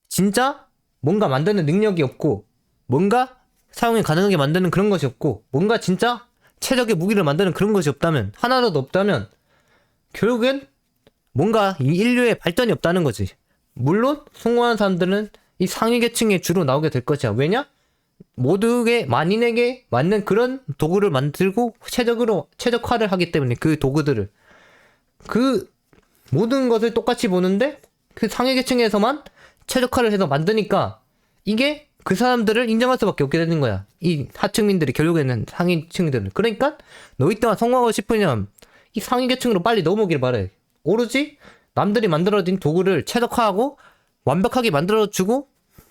A: 진짜 뭔가 만드는 능력이 없고 뭔가 사용이 가능하게 만드는 그런 것이 없고 뭔가 진짜 최적의 무기를 만드는 그런 것이 없다면 하나라도 없다면 결국엔 뭔가 이 인류의 발전이 없다는 거지. 물론 성공한 사람들은 이 상위계층에 주로 나오게 될 것이야. 왜냐? 모두의 만인에게 맞는 그런 도구를 만들고 최적화를 하기 때문에 그 도구들을 그 모든 것을 똑같이 보는데 그 상위계층에서만 최적화를 해서 만드니까 이게 그 사람들을 인정할 수밖에 없게 되는 거야. 이 하층민들이 결국에는 상위층들은. 그러니까 너희 또한 성공하고 싶으면 이 상위계층으로 빨리 넘어오길 바래. 오로지 남들이 만들어진 도구를 최적화하고 완벽하게 만들어주고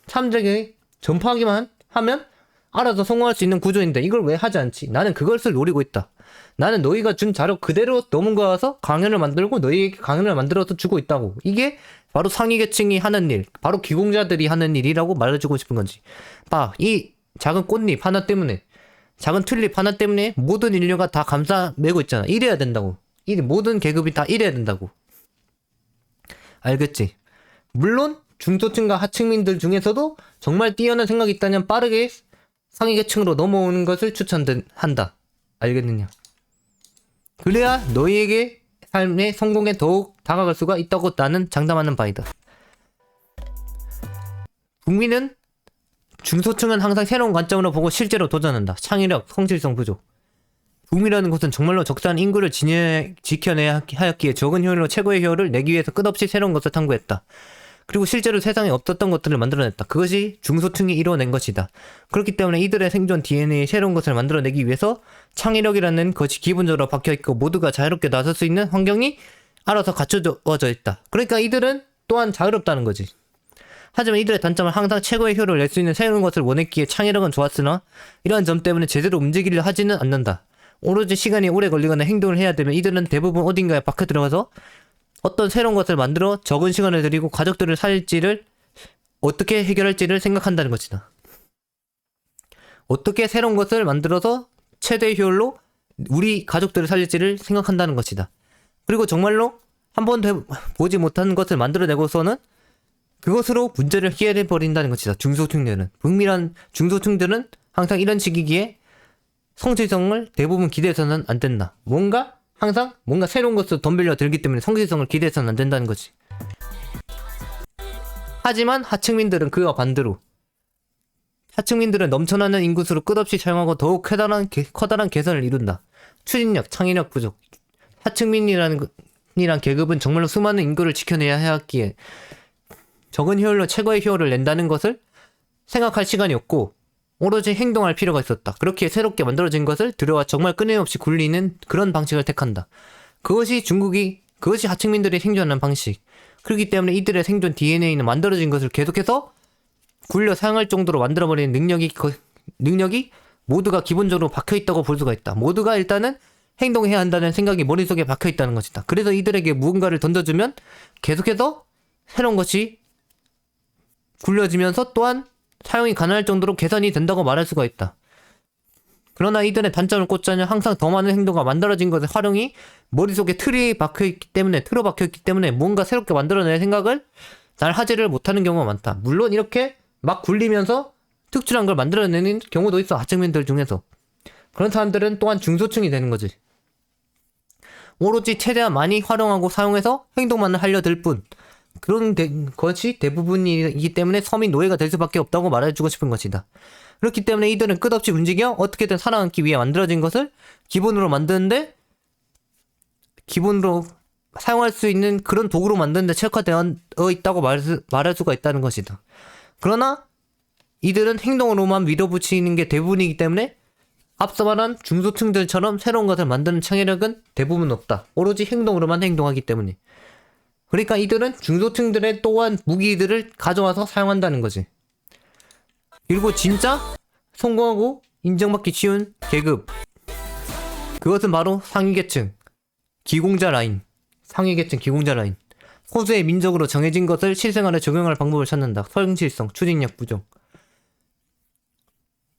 A: 사람들에게 전파하기만 하면 알아서 성공할 수 있는 구조인데 이걸 왜 하지 않지? 나는 그것을 노리고 있다. 나는 너희가 준 자료 그대로 넘어가서 강연을 만들고 너희에게 강연을 만들어서 주고 있다고. 이게 바로 상위계층이 하는 일, 바로 기공자들이 하는 일이라고 말해주고 싶은 건지. 봐, 이 작은 꽃잎 하나 때문에, 작은 튤립 하나 때문에 모든 인류가 다 감싸매고 있잖아. 이래야 된다고. 이 모든 계급이 다 이래야 된다고. 알겠지? 물론 중소층과 하층민들 중에서도 정말 뛰어난 생각이 있다면 빠르게 상위계층으로 넘어오는 것을 추천한다. 알겠느냐? 그래야 너희에게 삶의 성공에 더욱 다가갈 수가 있다고 나는 장담하는 바이다. 국민은 중소층은 항상 새로운 관점으로 보고 실제로 도전한다. 창의력, 성실성 부족. 북미라는 곳은 정말로 적당한 인구를 지켜내야 하였기에 적은 효율로 최고의 효율을 내기 위해서 끝없이 새로운 것을 탐구했다. 그리고 실제로 세상에 없었던 것들을 만들어냈다. 그것이 중소층이 이뤄낸 것이다. 그렇기 때문에 이들의 생존 DNA에 새로운 것을 만들어내기 위해서 창의력이라는 것이 기본적으로 박혀있고 모두가 자유롭게 나설 수 있는 환경이 알아서 갖춰져 있다. 그러니까 이들은 또한 자유롭다는 거지. 하지만 이들의 단점은 항상 최고의 효율을 낼 수 있는 새로운 것을 원했기에 창의력은 좋았으나 이러한 점 때문에 제대로 움직이려 하지는 않는다. 오로지 시간이 오래 걸리거나 행동을 해야 되면 이들은 대부분 어딘가에 박혀 들어가서 어떤 새로운 것을 만들어 적은 시간을 들이고 가족들을 살릴지를 어떻게 해결할지를 생각한다는 것이다. 어떻게 새로운 것을 만들어서 최대의 효율로 우리 가족들을 살릴지를 생각한다는 것이다. 그리고 정말로 한 번도 보지 못한 것을 만들어내고서는 그것으로 문제를 해결해버린다는 것이다. 중소층들은. 북미란 중소층들은 항상 이런 시기기에 성실성을 대부분 기대해서는 안 된다. 항상 뭔가 새로운 것을 덤빌려 들기 때문에 성실성을 기대해서는 안 된다는 거지. 하지만 하층민들은 그와 반대로 하층민들은 넘쳐나는 인구수를 끝없이 사용하고 더욱 커다란 개선을 이룬다. 추진력, 창의력 부족. 하층민이란 계급은 정말로 수많은 인구를 지켜내야 하였기에 적은 효율로 최고의 효율을 낸다는 것을 생각할 시간이 없고 오로지 행동할 필요가 있었다. 그렇게 새롭게 만들어진 것을 들여와 정말 끊임없이 굴리는 그런 방식을 택한다. 그것이 하층민들이 생존하는 방식. 그렇기 때문에 이들의 생존 DNA는 만들어진 것을 계속해서 굴려 사용할 정도로 만들어버리는 능력이 모두가 기본적으로 박혀있다고 볼 수가 있다. 모두가 일단은 행동해야 한다는 생각이 머릿속에 박혀있다는 것이다. 그래서 이들에게 무언가를 던져주면 계속해서 새로운 것이 굴려지면서 또한 사용이 가능할 정도로 개선이 된다고 말할 수가 있다. 그러나 이들의 단점을 꽂자면 항상 더 많은 행동과 만들어진 것의 활용이 머릿속에 틀어 박혀있기 때문에 뭔가 새롭게 만들어낼 생각을 잘 하지를 못하는 경우가 많다. 물론 이렇게 막 굴리면서 특출한 걸 만들어내는 경우도 있어. 하층민들 중에서. 그런 사람들은 또한 중소층이 되는 거지. 오로지 최대한 많이 활용하고 사용해서 행동만을 하려들 뿐. 그런 것이 대부분이기 때문에 서민 노예가 될 수밖에 없다고 말해주고 싶은 것이다. 그렇기 때문에 이들은 끝없이 움직여 어떻게든 살아남기 위해 만들어진 것을 기본으로 사용할 수 있는 그런 도구로 만드는데 최적화되어 있다고 말할 수가 있다는 것이다. 그러나 이들은 행동으로만 밀어붙이는 게 대부분이기 때문에 앞서 말한 중소층들처럼 새로운 것을 만드는 창의력은 대부분 없다. 오로지 행동으로만 행동하기 때문에. 그러니까 이들은 중소층들의 또한 무기들을 가져와서 사용한다는 거지. 그리고 진짜 성공하고 인정받기 쉬운 계급. 그것은 바로 상위계층, 기공자 라인. 상위계층 기공자 라인. 소수의 민족으로 정해진 것을 실생활에 적용할 방법을 찾는다. 성실성, 추진력 부족.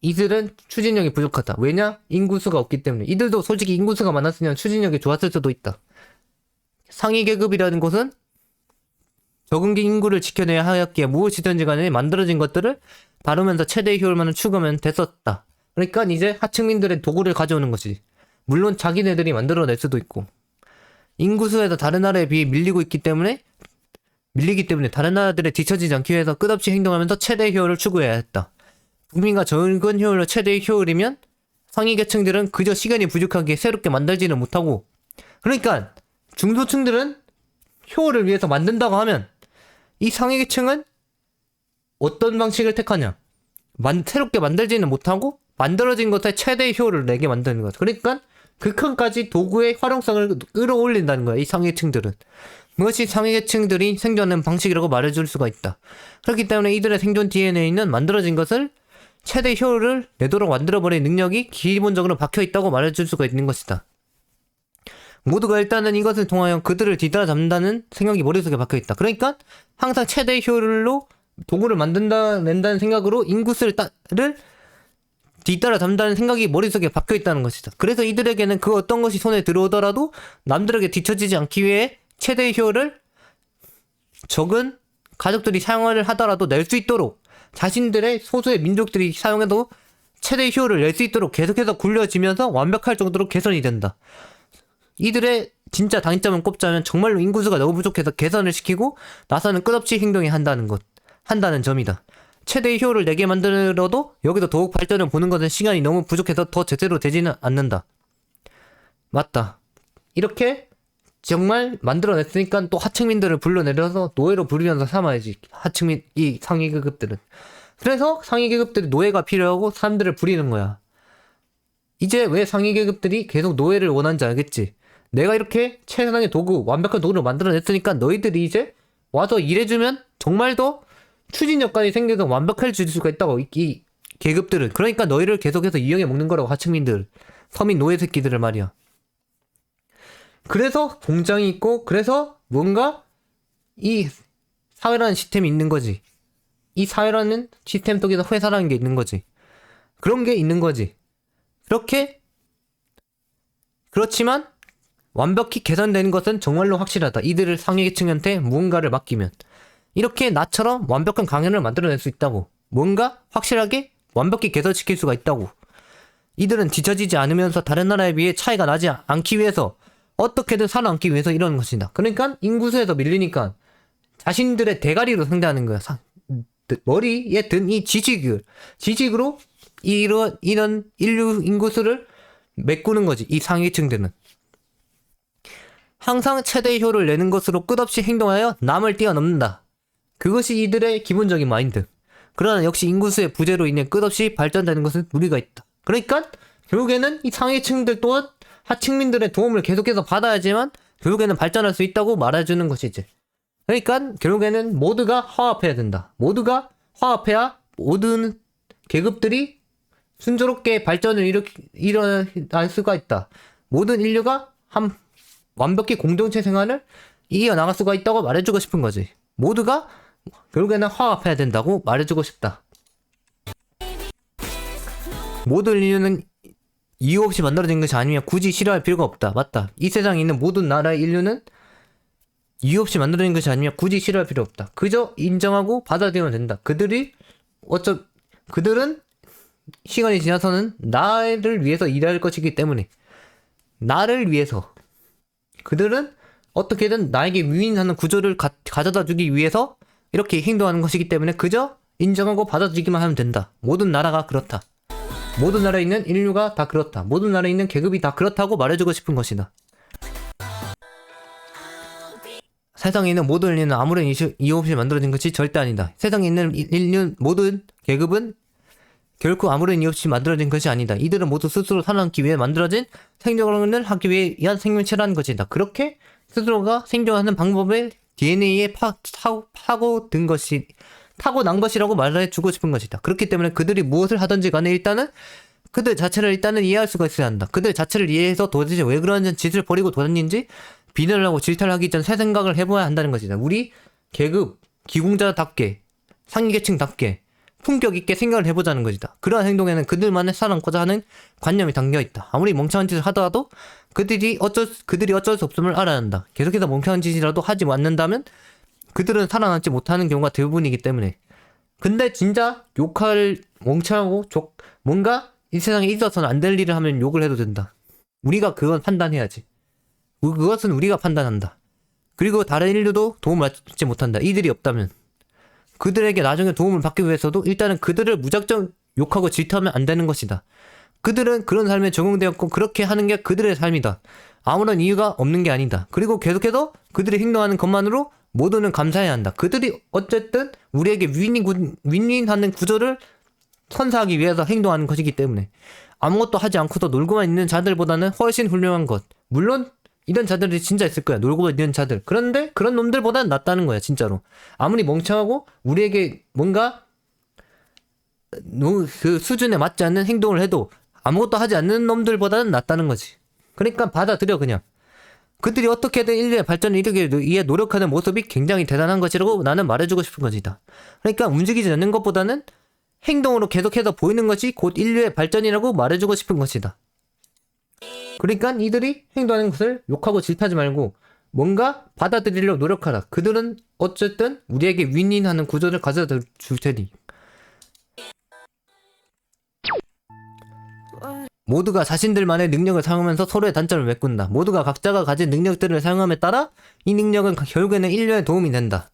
A: 이들은 추진력이 부족하다. 왜냐? 인구수가 없기 때문에. 이들도 솔직히 인구수가 많았으면 추진력이 좋았을 수도 있다. 상위계급이라는 것은 적은 인구를 지켜내야 하였기에 무엇이든지 간에 만들어진 것들을 다루면서 최대의 효율만을 추구하면 됐었다. 그러니까 이제 하층민들의 도구를 가져오는 것이지. 물론 자기네들이 만들어낼 수도 있고. 인구수에서 다른 나라에 비해 밀리기 때문에 다른 나라들에 뒤처지지 않기 위해서 끝없이 행동하면서 최대의 효율을 추구해야 했다. 국민과 적은 효율로 최대의 효율이면 상위계층들은 그저 시간이 부족하기에 새롭게 만들지는 못하고, 그러니까 중소층들은 효율을 위해서 만든다고 하면 이 상위계층은 어떤 방식을 택하냐? 새롭게 만들지는 못하고 만들어진 것에 최대의 효율을 내게 만드는 것. 그러니까 극한까지 도구의 활용성을 끌어올린다는 거야. 이 상위계층들은. 그것이 상위계층들이 생존하는 방식이라고 말해줄 수가 있다. 그렇기 때문에 이들의 생존 DNA는 만들어진 것을 최대 효율을 내도록 만들어버리는 능력이 기본적으로 박혀있다고 말해줄 수가 있는 것이다. 모두가 일단은 이것을 통하여 그들을 뒤따라잡는다는 생각이 머릿속에 박혀있다. 그러니까 항상 최대의 효율로 도구를 낸다는 생각으로 인구수를 뒤따라잡는다는 생각이 머릿속에 박혀있다는 것이다. 그래서 이들에게는 그 어떤 것이 손에 들어오더라도 남들에게 뒤처지지 않기 위해 최대의 효율을 적은 가족들이 사용을 하더라도 낼 수 있도록, 자신들의 소수의 민족들이 사용해도 최대의 효율을 낼 수 있도록 계속해서 굴려지면서 완벽할 정도로 개선이 된다. 이들의 진짜 단점을 꼽자면 정말로 인구수가 너무 부족해서 개선을 시키고 나서는 끝없이 행동해야 한다는 점이다. 최대의 효율을 내게 만들어도 여기서 더욱 발전을 보는 것은 시간이 너무 부족해서 더 제대로 되지는 않는다. 맞다. 이렇게 정말 만들어냈으니까 또 하층민들을 불러내려서 노예로 부르면서 삼아야지. 이 상위계급들은. 그래서 상위계급들이 노예가 필요하고 사람들을 부리는 거야. 이제 왜 상위계급들이 계속 노예를 원하는지 알겠지? 내가 이렇게 최선의 도구, 완벽한 도구를 만들어냈으니까 너희들이 이제 와서 일해주면 정말 더 추진력까지 생겨서 완벽해질 수가 있다고, 이 계급들은. 그러니까 너희를 계속해서 이용해 먹는 거라고, 하층민들. 서민 노예 새끼들을 말이야. 그래서 공장이 있고, 그래서 뭔가 이 사회라는 시스템이 있는 거지. 이 사회라는 시스템 속에서 회사라는 게 있는 거지. 그런 게 있는 거지. 그렇지만 완벽히 개선되는 것은 정말로 확실하다. 이들을 상위계층한테 무언가를 맡기면. 이렇게 나처럼 완벽한 강연을 만들어낼 수 있다고. 뭔가 확실하게 완벽히 개선시킬 수가 있다고. 이들은 뒤처지지 않으면서 다른 나라에 비해 차이가 나지 않기 위해서 어떻게든 살아남기 위해서 이러는 것이다. 그러니까 인구수에서 밀리니까 자신들의 대가리로 상대하는 거야. 머리에 든 이 지식으로 이런 인류 인구수를 메꾸는 거지. 이 상위층들은 항상 최대의 효를 내는 것으로 끝없이 행동하여 남을 뛰어넘는다. 그것이 이들의 기본적인 마인드. 그러나 역시 인구수의 부재로 인해 끝없이 발전되는 것은 무리가 있다. 그러니까 결국에는 이 상위층들 또한 하층민들의 도움을 계속해서 받아야지만 결국에는 발전할 수 있다고 말해주는 것이지. 그러니까 결국에는 모두가 화합해야 된다. 모두가 화합해야 모든 계급들이 순조롭게 발전을 일어날 수가 있다. 모든 인류가 완벽히 공동체 생활을 이어나갈 수가 있다고 말해주고 싶은 거지. 모두가 결국에는 화합해야 된다고 말해주고 싶다. 모든 인류는 이유 없이 만들어진 것이 아니면 굳이 싫어할 필요가 없다. 맞다. 이 세상에 있는 모든 나라의 인류는 이유 없이 만들어진 것이 아니면 굳이 싫어할 필요 없다. 그저 인정하고 받아들이면 된다. 그들은 시간이 지나서는 나를 위해서 일할 것이기 때문에 나를 위해서 그들은 어떻게든 나에게 유인하는 구조를 가져다 주기 위해서 이렇게 행동하는 것이기 때문에 그저 인정하고 받아들이기만 하면 된다. 모든 나라가 그렇다. 모든 나라에 있는 인류가 다 그렇다. 모든 나라에 있는 계급이 다 그렇다고 말해주고 싶은 것이다. 세상에 있는 모든 인류는 아무런 이유 없이 만들어진 것이 절대 아니다. 세상에 있는 인류 모든 계급은 결코 아무런 이유 없이 만들어진 것이 아니다. 이들은 모두 스스로 살아남기 위해 만들어진 생존을 하기 위한 생명체라는 것이다. 그렇게 스스로가 생존하는 방법을 DNA에 타고난 것이라고 말해주고 싶은 것이다. 그렇기 때문에 그들이 무엇을 하든지 간에 일단은 그들 자체를 이해할 수가 있어야 한다. 그들 자체를 이해해서 도대체 왜 그런 짓을 벌이고 돌았는지 비난을 하고 질타를 하기 전 새 생각을 해봐야 한다는 것이다. 우리 계급, 기공자답게, 상위계층답게 품격 있게 생각을 해보자는 것이다. 그러한 행동에는 그들만의 살아남고자 하는 관념이 담겨있다. 아무리 멍청한 짓을 하더라도 그들이 어쩔 수 없음을 알아야 한다. 계속해서 멍청한 짓이라도 하지 않는다면 그들은 살아남지 못하는 경우가 대부분이기 때문에. 근데 진짜 욕할 멍청하고 뭔가 이 세상에 있어서는 안 될 일을 하면 욕을 해도 된다. 우리가 그건 판단해야지. 그것은 우리가 판단한다. 그리고 다른 인류도 도움을 받지 못한다. 이들이 없다면. 그들에게 나중에 도움을 받기 위해서도 일단은 그들을 무작정 욕하고 질투하면 안 되는 것이다. 그들은 그런 삶에 적응되었고 그렇게 하는 게 그들의 삶이다. 아무런 이유가 없는 게 아니다. 그리고 계속해서 그들이 행동하는 것만으로 모두는 감사해야 한다. 그들이 어쨌든 우리에게 윈윈하는 구조를 선사하기 위해서 행동하는 것이기 때문에 아무것도 하지 않고도 놀고만 있는 자들보다는 훨씬 훌륭한 것. 물론 이런 자들이 진짜 있을 거야. 놀고 있는 자들. 그런데 그런 놈들보다는 낫다는 거야. 진짜로. 아무리 멍청하고 우리에게 뭔가 그 수준에 맞지 않는 행동을 해도 아무것도 하지 않는 놈들보다는 낫다는 거지. 그러니까 받아들여 그냥. 그들이 어떻게든 인류의 발전을 이루기 위해 노력하는 모습이 굉장히 대단한 것이라고 나는 말해주고 싶은 것이다. 그러니까 움직이지 않는 것보다는 행동으로 계속해서 보이는 것이 곧 인류의 발전이라고 말해주고 싶은 것이다. 그러니까 이들이 행동하는 것을 욕하고 질타하지 말고 뭔가 받아들이려고 노력하라. 그들은 어쨌든 우리에게 윈윈하는 구조를 가져다 줄 테니. 모두가 자신들만의 능력을 사용하면서 서로의 단점을 메꾼다. 모두가 각자가 가진 능력들을 사용함에 따라 이 능력은 결국에는 인류에 도움이 된다.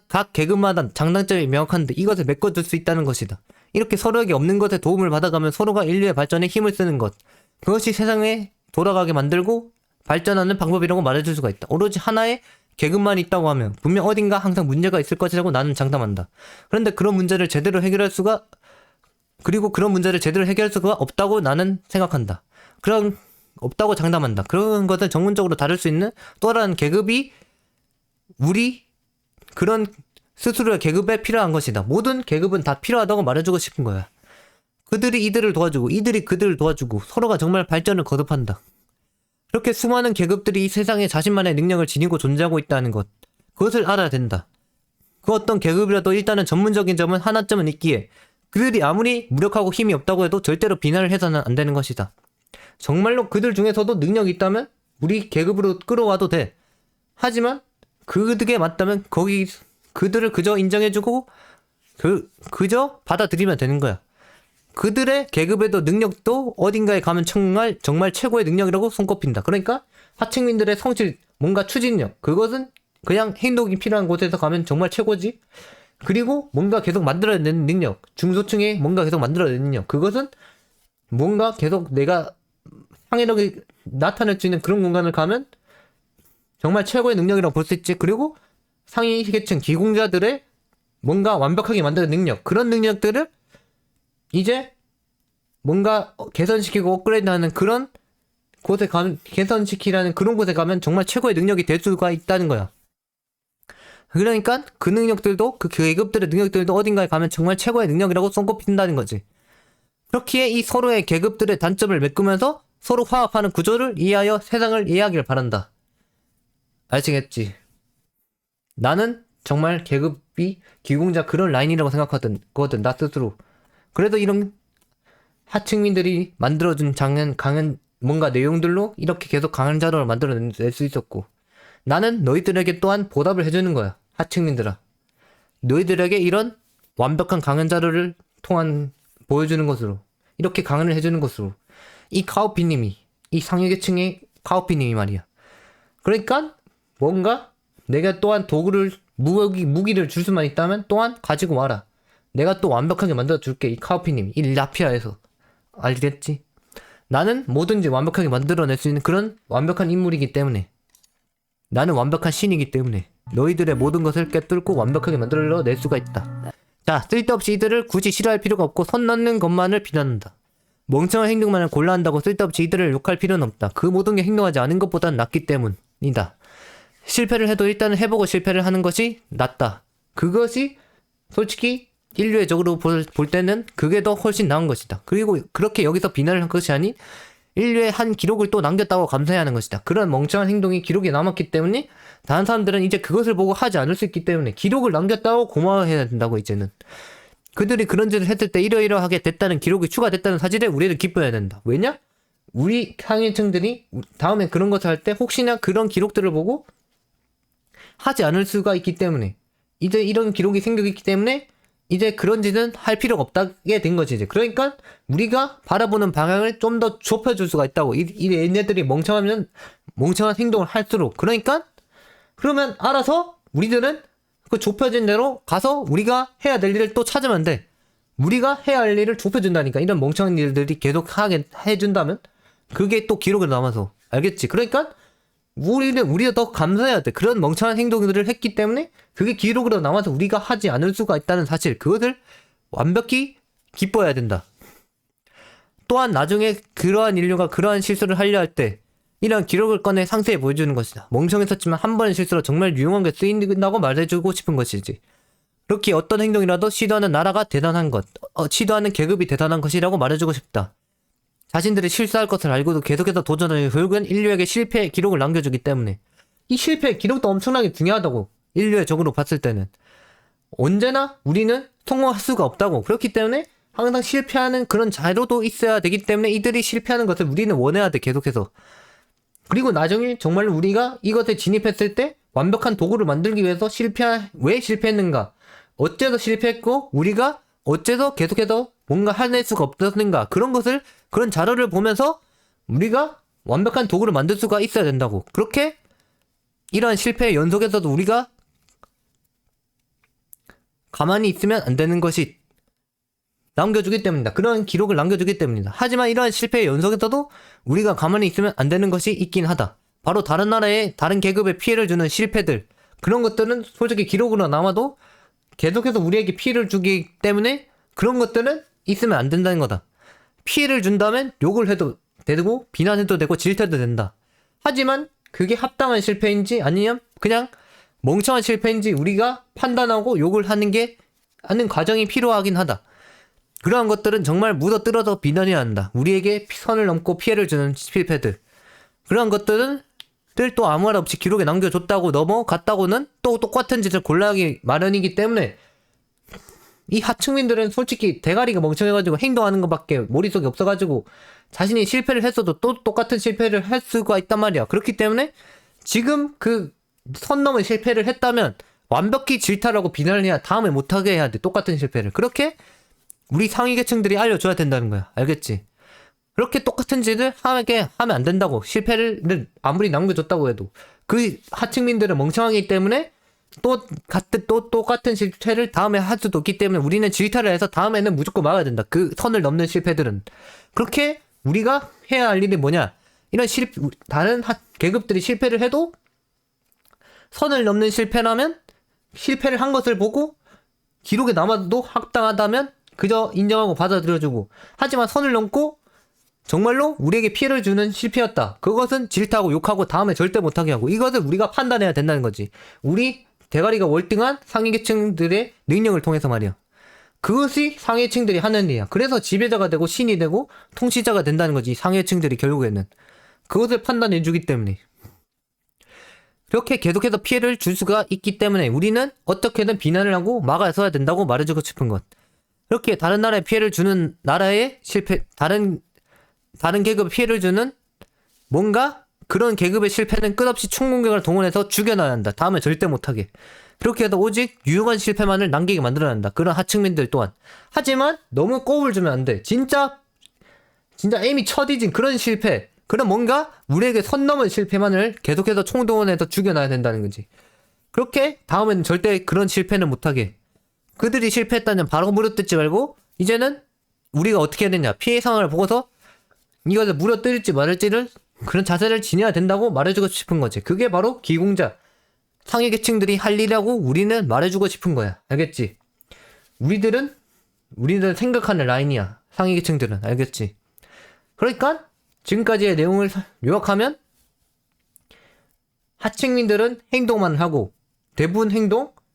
A: 각 계급마다 장단점이 명확한데 이것을 메꿔줄 수 있다는 것이다. 이렇게 서로에게 없는 것에 도움을 받아가면 서로가 인류의 발전에 힘을 쓰는 것. 그것이 세상에 돌아가게 만들고 발전하는 방법이라고 말해줄 수가 있다. 오로지 하나의 계급만 있다고 하면 분명 어딘가 항상 문제가 있을 것이라고 나는 장담한다. 그런데 그런 문제를 제대로 해결할 수가 없다고 나는 생각한다. 없다고 장담한다. 그런 것을 전문적으로 다룰 수 있는 또 다른 계급이 그런 스스로의 계급에 필요한 것이다. 모든 계급은 다 필요하다고 말해주고 싶은 거야. 그들이 이들을 도와주고 이들이 그들을 도와주고 서로가 정말 발전을 거듭한다. 그렇게 수많은 계급들이 이 세상에 자신만의 능력을 지니고 존재하고 있다는 것. 그것을 알아야 된다. 그 어떤 계급이라도 일단은 전문적인 점은 하나쯤은 있기에 그들이 아무리 무력하고 힘이 없다고 해도 절대로 비난을 해서는 안 되는 것이다. 정말로 그들 중에서도 능력이 있다면 우리 계급으로 끌어와도 돼. 하지만 그들에게 맞다면 그들을 그저 인정해주고 그저 받아들이면 되는 거야. 그들의 계급에도 능력도 어딘가에 가면 정말 최고의 능력이라고 손꼽힌다. 그러니까 하층민들의 성질, 뭔가 추진력, 그것은 그냥 행동이 필요한 곳에서 가면 정말 최고지. 그리고 뭔가 계속 만들어내는 능력, 중소층에 뭔가 계속 만들어내는 능력, 그것은 뭔가 계속 내가 창의력이 나타낼 수 있는 그런 공간을 가면 정말 최고의 능력이라고 볼 수 있지. 그리고 상위 계층 기공자들의 뭔가 완벽하게 만드는 능력, 그런 능력들을 이제 뭔가 개선시키고 업그레이드하는 그런 곳에 가면, 개선시키라는 그런 곳에 가면 정말 최고의 능력이 될 수가 있다는 거야. 그러니까 그 능력들도, 그 계급들의 능력들도 어딘가에 가면 정말 최고의 능력이라고 손꼽힌다는 거지. 그렇기에 이 서로의 계급들의 단점을 메꾸면서 서로 화합하는 구조를 이해하여 세상을 이해하길 바란다. 아시겠지? 나는 정말 계급이 기공자 그런 라인이라고 생각하거든, 나 스스로. 그래도 이런 하층민들이 만들어준 강한 뭔가 내용들로 이렇게 계속 강한 자료를 만들어낼 수 있었고, 나는 너희들에게 또한 보답을 해주는 거야. 하층민들아, 너희들에게 이런 완벽한 강한 자료를 통한 보여주는 것으로, 이렇게 강연을 해주는 것으로, 이 카오피님이, 이 상위계층의 카오피님이 말이야. 그러니까 뭔가 내가 또한 도구를, 무기를 줄 수만 있다면 또한 가지고 와라. 내가 또 완벽하게 만들어줄게. 이 카오피님, 이 라피아에서. 알겠지? 나는 뭐든지 완벽하게 만들어낼 수 있는 그런 완벽한 인물이기 때문에, 나는 완벽한 신이기 때문에 너희들의 모든 것을 꿰뚫고 완벽하게 만들어낼 수가 있다. 자, 쓸데없이 이들을 굳이 싫어할 필요가 없고 선 넘는 것만을 비난한다. 멍청한 행동만을 골라 한다고 쓸데없이 이들을 욕할 필요는 없다. 그 모든 게 행동하지 않은 것보단 낫기 때문이다. 실패를 해도 일단은 해보고 실패를 하는 것이 낫다. 그것이 솔직히 인류애적으로 볼 때는 그게 더 훨씬 나은 것이다. 그리고 그렇게 여기서 비난을 한 것이 아닌 인류의 한 기록을 또 남겼다고 감사해야 하는 것이다. 그런 멍청한 행동이 기록에 남았기 때문에 다른 사람들은 이제 그것을 보고 하지 않을 수 있기 때문에 기록을 남겼다고 고마워해야 된다고. 이제는 그들이 그런 짓을 했을 때 이러이러하게 됐다는 기록이 추가됐다는 사실에 우리는 기뻐해야 된다. 왜냐? 우리 상위층들이 다음에 그런 것을 할 때 혹시나 그런 기록들을 보고 하지 않을 수가 있기 때문에, 이제 이런 기록이 생기기 때문에 이제 그런 짓은 할 필요가 없다게 된 거지. 이제 그러니까 우리가 바라보는 방향을 좀 더 좁혀줄 수가 있다고. 얘네들이 멍청한 행동을 할수록, 그러니까 그러면 알아서 우리들은 그 좁혀진 대로 가서 우리가 해야 될 일을 또 찾으면 돼. 우리가 해야 할 일을 좁혀준다니까. 이런 멍청한 일들이 계속 하게 해준다면 그게 또 기록으로 남아서. 알겠지? 그러니까 우리가 더 감사해야 돼. 그런 멍청한 행동들을 했기 때문에 그게 기록으로 남아서 우리가 하지 않을 수가 있다는 사실, 그것을 완벽히 기뻐해야 된다. 또한 나중에 그러한 인류가 그러한 실수를 하려 할 때 이런 기록을 꺼내 상세히 보여주는 것이다. 멍청했었지만 한 번의 실수로 정말 유용한 게 쓰인다고 말해주고 싶은 것이지. 그렇게 어떤 행동이라도 시도하는 나라가 대단한 것, 시도하는 계급이 대단한 것이라고 말해주고 싶다. 자신들이 실수할 것을 알고도 계속해서 도전하여 결국엔 인류에게 실패의 기록을 남겨주기 때문에, 이 실패의 기록도 엄청나게 중요하다고. 인류적으로 봤을 때는 언제나 우리는 성공할 수가 없다고. 그렇기 때문에 항상 실패하는 그런 자료도 있어야 되기 때문에 이들이 실패하는 것을 우리는 원해야 돼, 계속해서. 그리고 나중에 정말 우리가 이것에 진입했을 때 완벽한 도구를 만들기 위해서 왜 실패했는가, 어째서 실패했고 우리가 어째서 계속해서 뭔가 해낼 수가 없었는가, 그런 자료를 보면서 우리가 완벽한 도구를 만들 수가 있어야 된다고. 그렇게 이러한 실패의 연속에서도 우리가 가만히 있으면 안 되는 것이 남겨주기 때문이다. 그런 기록을 남겨주기 때문이다. 하지만 이러한 실패의 연속에서도 우리가 가만히 있으면 안 되는 것이 있긴 하다. 바로 다른 나라에 다른 계급에 피해를 주는 실패들, 그런 것들은 솔직히 기록으로 남아도 계속해서 우리에게 피해를 주기 때문에 그런 것들은 있으면 안 된다는 거다. 피해를 준다면 욕을 해도 되고 비난해도 되고 질타도 된다. 하지만 그게 합당한 실패인지 아니면 그냥 멍청한 실패인지 우리가 판단하고 욕을 하는 과정이 필요하긴 하다. 그러한 것들은 정말 묻어뜯어서 비난해야 한다. 우리에게 선을 넘고 피해를 주는 실패들, 그러한 것들은 또 아무 말 없이 기록에 남겨줬다고 넘어갔다고는 또 똑같은 짓을 골라하기 마련이기 때문에, 이 하층민들은 솔직히 대가리가 멍청해가지고 행동하는 것밖에 머릿속에 없어가지고 자신이 실패를 했어도 또 똑같은 실패를 할 수가 있단 말이야. 그렇기 때문에 지금 그 선 넘은 실패를 했다면 완벽히 질타라고 비난을 해야 다음에 못하게 해야 돼. 똑같은 실패를. 그렇게 우리 상위 계층들이 알려줘야 된다는 거야. 알겠지? 그렇게 똑같은 짓을 하면 안 된다고. 실패를 아무리 남겨줬다고 해도. 그 하층민들은 멍청하기 때문에 또 똑같은 실패를 다음에 할 수도 없기 때문에 우리는 질타를 해서 다음에는 무조건 막아야 된다. 그 선을 넘는 실패들은. 그렇게 우리가 해야 할 일이 뭐냐? 이런 다른 계급들이 실패를 해도 선을 넘는 실패라면 실패를 한 것을 보고 기록에 남아도 합당하다면 그저 인정하고 받아들여주고, 하지만 선을 넘고 정말로 우리에게 피해를 주는 실패였다. 그것은 질타하고 욕하고 다음에 절대 못하게 하고, 이것을 우리가 판단해야 된다는 거지. 우리 대가리가 월등한 상위계층들의 능력을 통해서 말이야. 그것이 상위층들이 하는 일이야. 그래서 지배자가 되고 신이 되고 통치자가 된다는 거지. 상위층들이 결국에는 그것을 판단해주기 때문에. 그렇게 계속해서 피해를 줄 수가 있기 때문에 우리는 어떻게든 비난을 하고 막아서야 된다고 말해주고 싶은 것. 그렇게 다른 나라에 피해를 주는 나라의 다른 계급에 피해를 주는 뭔가 그런 계급의 실패는 끝없이 총공격을 동원해서 죽여놔야 한다. 다음에 절대 못하게. 그렇게 해서 오직 유용한 실패만을 남기게 만들어야 한다. 그런 하층민들 또한. 하지만 너무 꼬을 주면 안 돼. 진짜 에임이 처디진 그런 실패, 그런 뭔가 우리에게 선 넘은 실패만을 계속해서 총동원해서 죽여놔야 된다는 거지. 그렇게 다음에는 절대 그런 실패는 못하게. 그들이 실패했다면 바로 물어뜯지 말고 이제는 우리가 어떻게 해야 되냐, 피해 상황을 보고서 이것을 물어뜯을지 말을지를 그런 자세를 지녀야 된다고 말해주고 싶은 거지. 그게 바로 기공자 상위 계층들이 할 일이라고 우리는 말해주고 싶은 거야. 알겠지? 우리들은 생각하는 라인이야. 상위 계층들은. 알겠지? 그러니까 지금까지의 내용을 요약하면 하층민들은 행동만 하고 대부분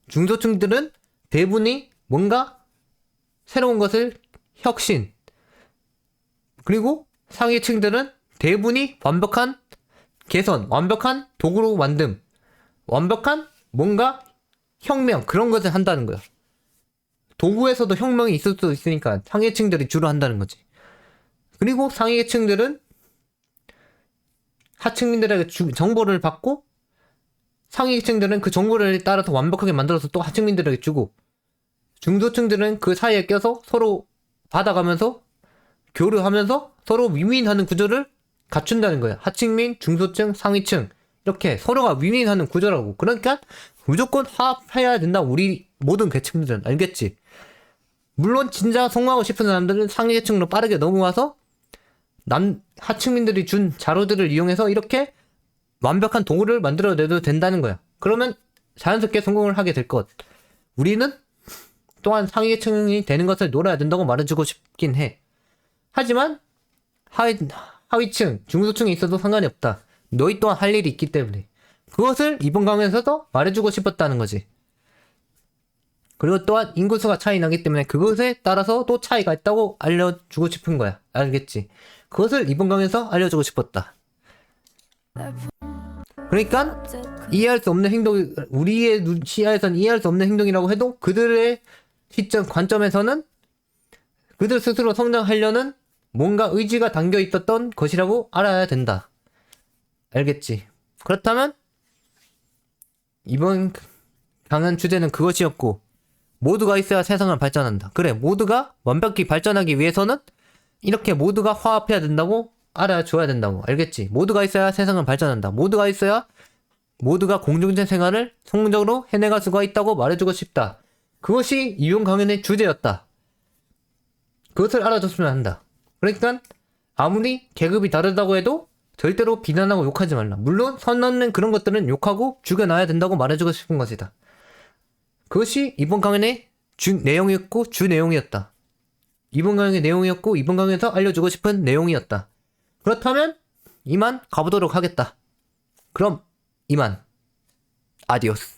A: 중소층들은 대부분이 뭔가 새로운 것을 혁신, 그리고 상위층들은 대부분이 완벽한 개선, 완벽한 도구로 만듦, 완벽한 뭔가 혁명, 그런 것을 한다는 거야. 도구에서도 혁명이 있을 수도 있으니까 상위층들이 주로 한다는 거지. 그리고 상위층들은 하층민들에게 정보를 받고 상위층들은 그 정보를 따라서 완벽하게 만들어서 또 하층민들에게 주고, 중소층들은 그 사이에 껴서 서로 받아가면서 교류하면서 서로 윈윈하는 구조를 갖춘다는 거야. 하층민, 중소층, 상위층, 이렇게 서로가 윈윈하는 구조라고. 그러니까 무조건 화합해야 된다. 우리 모든 계층들은. 알겠지? 물론 진짜 성공하고 싶은 사람들은 상위계층으로 빠르게 넘어와서 하층민들이 준 자료들을 이용해서 이렇게 완벽한 도구를 만들어내도 된다는 거야. 그러면 자연스럽게 성공을 하게 될 것. 우리는 또한 상위계층이 되는 것을 노려야 된다고 말해주고 싶긴 해. 하지만 하위층, 중소층에 있어도 상관이 없다. 너희 또한 할 일이 있기 때문에. 그것을 이번 강의에서도 말해주고 싶었다는 거지. 그리고 또한 인구수가 차이 나기 때문에 그것에 따라서 또 차이가 있다고 알려주고 싶은 거야. 알겠지? 그것을 이번 강의에서 알려주고 싶었다. 그러니까 이해할 수 없는 행동, 우리의 시야에선 이해할 수 없는 행동이라고 해도 그들의 관점에서는 그들 스스로 성장하려는 뭔가 의지가 담겨 있었던 것이라고 알아야 된다. 알겠지? 그렇다면 이번 강연 주제는 그것이었고, 모두가 있어야 세상은 발전한다. 그래, 모두가 완벽히 발전하기 위해서는 이렇게 모두가 화합해야 된다고 알아줘야 된다고. 알겠지? 모두가 있어야 세상은 발전한다. 모두가 있어야 모두가 공동체 생활을 성공적으로 해내갈 수가 있다고 말해주고 싶다. 그것이 이번 강연의 주제였다. 그것을 알아줬으면 한다. 그러니까 아무리 계급이 다르다고 해도 절대로 비난하고 욕하지 말라. 물론 선 넘는 그런 것들은 욕하고 죽여놔야 된다고 말해주고 싶은 것이다. 그것이 이번 강연의 내용이었고 주 내용이었다. 이번 강연의 내용이었고 이번 강연에서 알려주고 싶은 내용이었다. 그렇다면 이만 가보도록 하겠다. 그럼 이만. 아디오스.